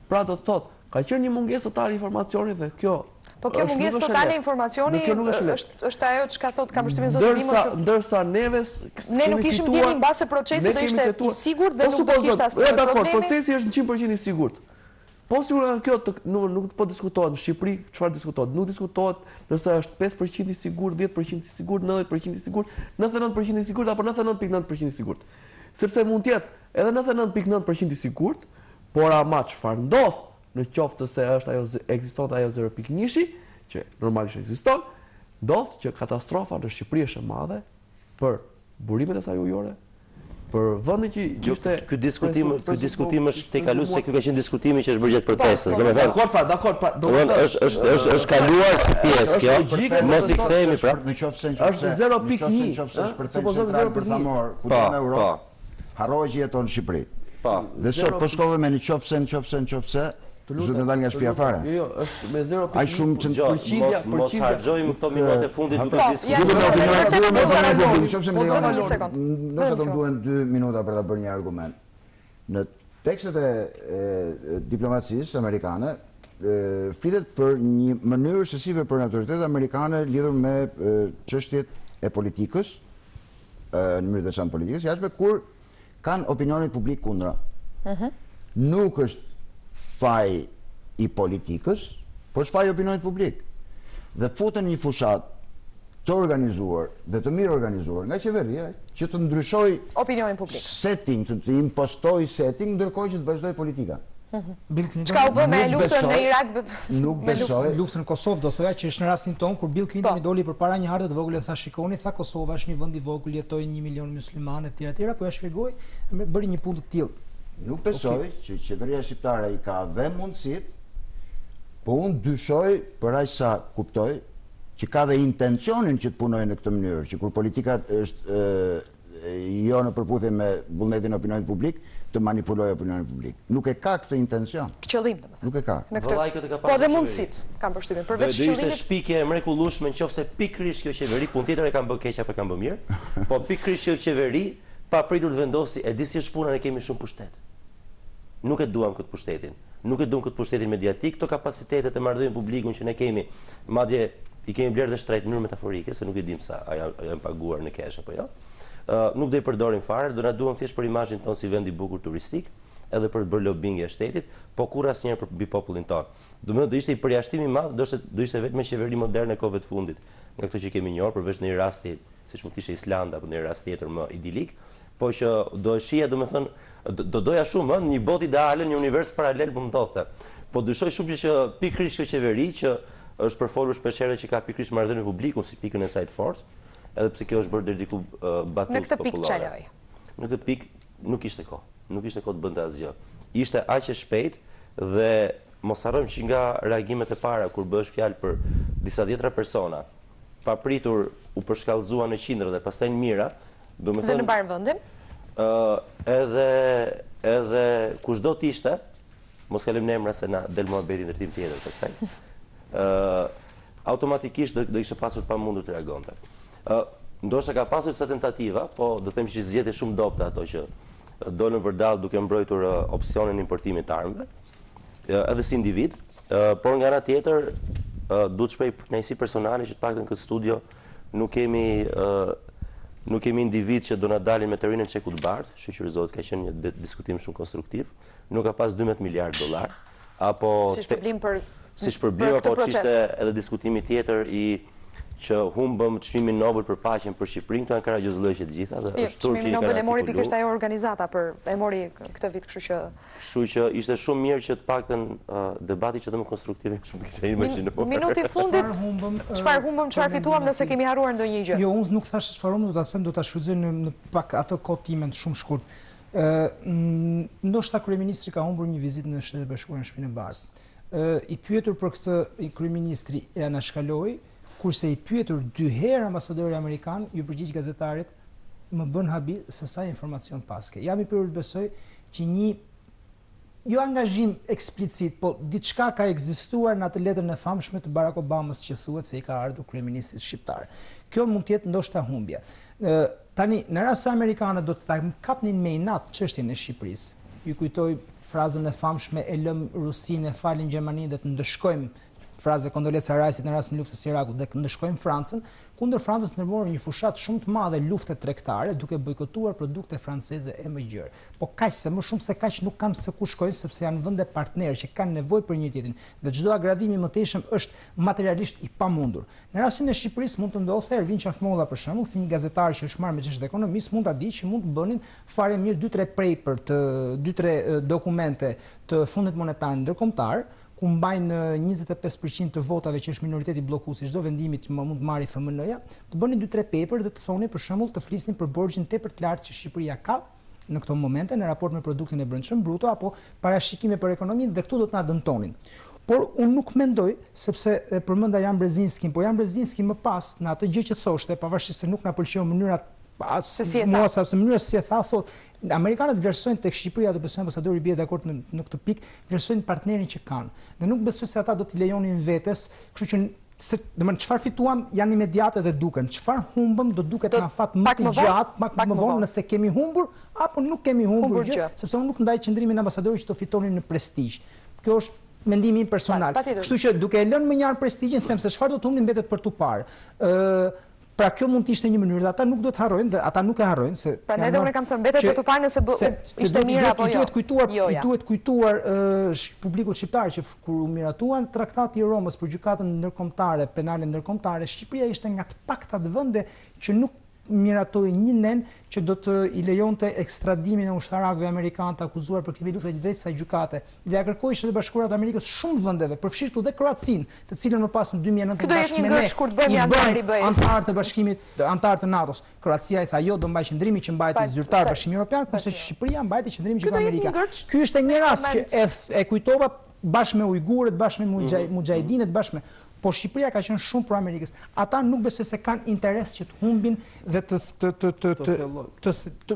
Pra do të thotë, Ka qenë një mungesë totale informacioni dhe kjo. Po kjo mungesë totale informacioni është ajo që ka thotë ka përshtypjen zoti Mimo që ndërsa ne nuk ishim djeni mbase procesi do ishte i sigurt dhe nuk do kishte asnjë problem. Procesi është 100% i sigurt. Po sigurisht kjo nuk po diskutohet në Shqipëri, çfarë diskutohet? Nuk diskutohet nëse është 5% i sigurt, 10% i sigurt, 90% i sigurt, 99% i sigurt apo 99.9% i sigurt. Sepse mund të jetë edhe 99.9% i sigurt, por ama çfarë ndodh në qoftë se ekziston ajo 0.1-shi, që normalisht ekziston, ndodh që katastrofa në Shqipëri është e madhe për burimet e saj ujore, për vendin që ishte ky diskutim është te kaluar se ky ka qenë diskutimi që është bërë gjatë protestës. Domethënë është kaluar si pjesë kjo. Mos i kthehemi pra. Në qoftë se është 0.1, supozojmë 0.1. Po, harroj që jeton në Shqipëri. Po. Dhe sot po shkove me në qoftë se Zot më dal nga shtëpia fare. Jo, është me 0.1. Ai shumë përqindja. Mos harxojmë këto minutat e fundit duke diskutuar. Nëse do duhen 2 minuta për ta bërë një argument. Në tekstet e diplomacisë amerikane flitet për një mënyrë se si veprojnë autoritetet amerikane lidhur me çështjet e politikës, në mënyrë të veçantë politikës, jashtme kur kanë opinionin publik kundra. Nuk është faj i politikës, po është faj i opinionit publik. Dhe futen një fushat të organizuar dhe të mirë organizuar nga qeveria që të ndryshoj opinionin publik. Setting, të impostoj setting ndërkohë që të vazhdoj politika. Çka u bë me luftën në Irak? Nuk besoj. Luftën në Kosovë do thoya që është në rastin ton kur Bill Clinton i doli përpara një hartë të vogël e tha shikoni, tha Kosova është një vend i vogël, jetojnë 1 milion muslimanë etj, po ja shpjegoi, bëri një punë të tillë. Nuk besoj që qeveria shqiptare i ka dhe mundësit, po unë dyshoj për aq sa kuptoj që ka dhe intencionin që të punojë në këtë mënyrë, që kur politika është jo në përputhje me vullnetin e opinionit publik, të manipulojë opinionin publik. Nuk e ka këtë intencion. Qëllim domethënë. Nuk e ka. Po dhe mundësit kanë përshtypjen. Përveç qëllimit. Ishte shpikje e mrekullueshme nëse pikërisht kjo qeveri, punë tjetër e kanë bërë keq apo kanë bërë mirë, po pikërisht kjo qeveri pa pritur të vendosi, e di si është puna, ne kemi shumë pushtet. Nuk e duam këtë pushtetin. Nuk e duam këtë pushtetin mediatik, këto kapacitetet e marrëdhënies publikun që ne kemi, madje i kemi blerë dhe shtrejt në mënyrë metaforike, se nuk e dim sa janë paguar në kesh apo jo. Nuk do i përdorim fare, do na duam thjesht për imazhin ton si vend i bukur turistik, edhe për të bërë lobbying e shtetit, po kur asnjëherë për mbi popullin ton. Do ishte i përjashtim i madh, do ishte vetëm me qeveri moderne kohëve të fundit, nga këto që kemi njohur, përveç në një rasti, siç mund të ishte Islanda apo në një rast tjetër më idilik, po që do shija domethënë do doja shumë një botë ideale, një univers paralel po ndodhte. Po dyshoj shumë që pikërisht kjo qeveri që është përfolur shpeshherë që ka pikërisht marrëdhënie publiku si pikën e saj të fortë, edhe pse kjo është bërë deri diku batutë. Në këtë pikë çeloj. Në këtë pikë nuk ishte kohë. Nuk ishte kohë të bënte asgjë. Ishte aq e shpejtë dhe mos harrojmë që nga reagimet e para kur bëhesh fjalë për disa dhjetra persona, pa pritur u përshkallëzuan në qindra dhe pastaj në mijëra, domethënë dhe në mbar vendin. Edhe kushdo të ishte, mos kalojmë në emra se na del muhabeti ndërtim tjetër pastaj. Automatikisht do ishte pasur pamundur të reagonte. Ndoshta ka pasur disa tentativa, po do të them që zgjedhje shumë dobta ato që dolën vërdall duke mbrojtur opsionin e importimit të armëve, edhe si individ, por nga ana tjetër duhet shpreh kënaqësi personale që të paktën këtë studio nuk kemi individ që do na dalin me teorinë e çekut të bardh, shoqërizohet, ka qenë një diskutim shumë konstruktiv, nuk ka pas 12 miliard dollar, apo si shpërblim për apo ishte edhe diskutimi tjetër i që humbëm çmimin Nobel për paqen për Shqipërinë, këto janë karagjozllëqe të gjitha dhe është turp që çmimin Nobel e mori pikërisht ajo organizata e mori këtë vit, kështu që ishte shumë mirë që të paktën debati që të më konstruktiv shumë kisha imagjinuar. Minuti fundit, çfarë humbëm, çfarë fituam nëse kemi harruar ndonjë gjë? Jo, unë nuk thash çfarë humbëm, do ta them, do ta shfrytëzoj në pak atë kohë time të shumë shkurt. Ndoshta kryeministri ka humbur një vizitë në Shtetet Bashkuara në Shtëpinë e Bardhë. I pyetur për këtë i kryeministri e anashkaloi, kurse i pyetur 2 herë ambasadori amerikan, ju përgjigj gazetarit, më bën habi se sa informacion paske. Jam i pyetur të besoj që një jo angazhim eksplicit, po diçka ka ekzistuar në atë letrën e famshme të Barack Obamas që thuhet se i ka ardhur kryeministrit shqiptar. Kjo mund të jetë ndoshta humbje. Tani, në rast se amerikanët do të kapnin me inat çështjen e Shqipërisë, ju kujtoj frazën e famshme e lëm Rusinë, e falim Gjermaninë dhe të ndëshkojmë frazë e Condoleezza Rice në rastin e luftës së Irakut dhe ndëshkojmë Francën, kundër Francës ndërmorën një fushat shumë të madhe lufte tregtare duke bojkotuar produkte franceze e më gjërë. Po kaq se më shumë se kaq nuk kanë se ku shkojnë sepse janë vende partnerë që kanë nevojë për njëri tjetrin dhe çdo agravim i mëtejshëm është materialisht i pamundur. Në rastin e Shqipërisë mund të ndodhte Ervin Qafmolla për shembull, si një gazetar që është marrë me çështje ekonomisë, mund ta di që mund të bënin fare mirë 2-3 paper të 2-3 dokumente të Fundit Monetar Ndërkombëtar, ku mbajnë 25% të votave që është minoriteti bllokues i çdo vendimi që mund të marrë FMN-ja, të bënin 2-3 paper dhe të thonin për shembull të flisnin për borxhin tepër të lartë që Shqipëria ka në këto momente në raport me produktin e brendshëm bruto apo parashikime për ekonominë dhe këtu do të na dëmtonin. Por unë nuk mendoj, sepse përmenda Jan Brzezinskin, po Jan Brzezinski më pas në atë gjë që thoshte, pavarësisht se nuk na pëlqeu mënyra sepse mënyra si e tha, thotë Amerikanët vlerësojnë tek Shqipëria dhe besoj ambasadori bie dakord në këtë pikë, vlerësojnë partnerin që kanë. Dhe nuk besoj se ata do t'i lejonin vetes, kështu që domethënë çfarë fituam janë imediate dhe duken. Çfarë humbëm do duket na fat më të gjatë, pak më vonë nëse kemi humbur apo nuk kemi humbur gjë, sepse unë nuk ndaj qëndrimin e ambasadorit që të fitonin në prestigj. Kjo është mendimi im personal. Kështu që duke e lënë më njëherë prestigjin, them se çfarë do të humbim mbetet për tu parë. Pra kjo mund të ishte një mënyrë dhe ata nuk do të harrojnë dhe ata nuk e harrojnë se prandaj edhe unë kam thënë mbetet për tu parë nëse ishte mirë apo jo. I duhet kujtuar publikut shqiptar që kur u miratuan Traktati i Romës për gjykatën ndërkombëtare, penale ndërkombëtare, Shqipëria ishte nga të paktat vende që nuk miratoi një nen që do të i lejonte ekstradimin e ushtarakëve amerikanë të akuzuar për këtë luftë drejt kësaj gjykate. Dhe ja kërkoi Shtetet Bashkuara të Amerikës shumë vendeve, përfshirë dhe Kroacinë, të cilën më pas në 2009 bashkë me ne antar të bashkimit, antar të NATO-s. Kroacia i tha jo, do mbaj qendrimin që mbajti zyrtar Bashkimi Evropian, kurse Shqipëria mbajti qendrimin që ka Amerika. Ky ishte një rast që e kujtova bashkë me ujgurët, bashkë me mujahidinët, bashkë me po Shqipëria ka qenë shumë pro Amerikës. Ata nuk besoj se kanë interes që të humbin dhe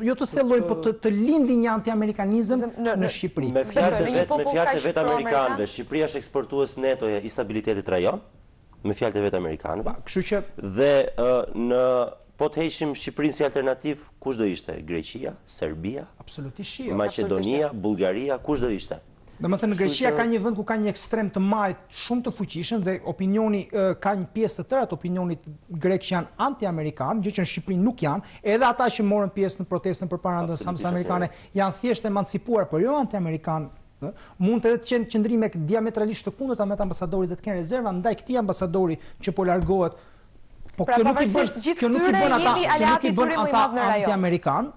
jo të thellojnë, po të lindin një anti-amerikanizëm në Shqipëri. Me fjalët e vetë amerikanëve, Shqipëria është eksportues neto i stabilitetit rajon, me fjalët e vetë amerikanëve. Kështu që dhe në po të heqim Shqipërinë si alternativë, kush do ishte? Greqia, Serbia, absolutisht, Maqedonia, Bullgaria, kush do ishte? Domethënë Greqia ka një vend ku ka një ekstrem të madh shumë të fuqishëm dhe opinioni ka një pjesë të tërë të opinionit grek që janë anti-amerikan, gjë që në Shqipëri nuk janë, edhe ata që morën pjesë në protestën përpara ambasadës amerikane janë thjesht emancipuar, por jo anti-amerikan. Mund të kenë qëndrime diametralisht të kundërta me ambasadorit dhe të kenë rezerva ndaj këtij ambasadori që po largohet. Po kjo nuk i bën ata anti-amerikan,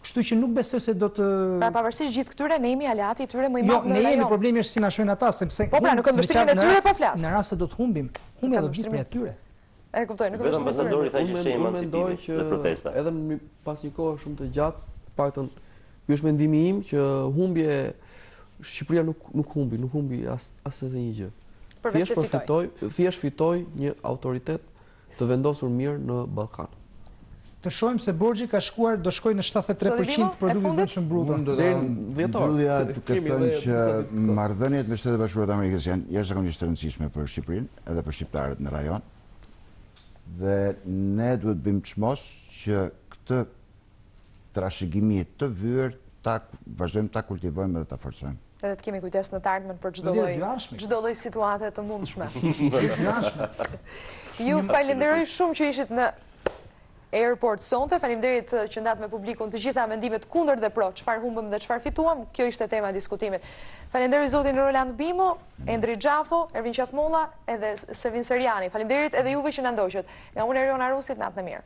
kështu që nuk besoj se do të Pra pavarësisht gjithë këtyre ne jemi aleati i tyre më i madh në rajon. Jo, ne jemi, problemi është si na shohin ata, sepse po pra në këndvështrimin e tyre po flas. Në rast se do të humbim do të gjithë prej atyre. E kuptoj, nuk vetëm ambasadori tha që ishte emancipimi dhe protesta. Edhe pas një kohë shumë të gjatë, paktën ky është mendimi im që humbje Shqipëria nuk humbi as edhe një gjë. Thjesht fitoi një autoritet të vendosur mirë në Ballkan. Të shohim se borxhi ka shkuar, do shkojë në 73% produktit brendshëm bruto. Mbyllja duke thënë që marrëdhëniet me Shtetet Bashkuara të Amerikës janë jashtëzakonisht të rëndësishme për Shqipërinë, edhe për shqiptarët në rajon. Dhe ne duhet bëjmë çmos që këtë trashëgimi të vyer ta vazhdojmë ta kultivojmë dhe ta forcojmë. Edhe të kemi kujdes në të ardhmen për çdo lloj situate të mundshme. Ju falenderoj shumë që ishit në Airport sonte. Faleminderit që ndat me publikun të gjitha mendimet kundër dhe pro, çfarë humbëm dhe çfarë fituam. Kjo ishte tema e diskutimit. Falenderoj zotin Roland Bimo, Endri Xhafo, Ervin Qafmolla edhe Sevin Seriani. Faleminderit edhe juve që na ndoqët. Nga unë Eriona Rusit, natën e mirë.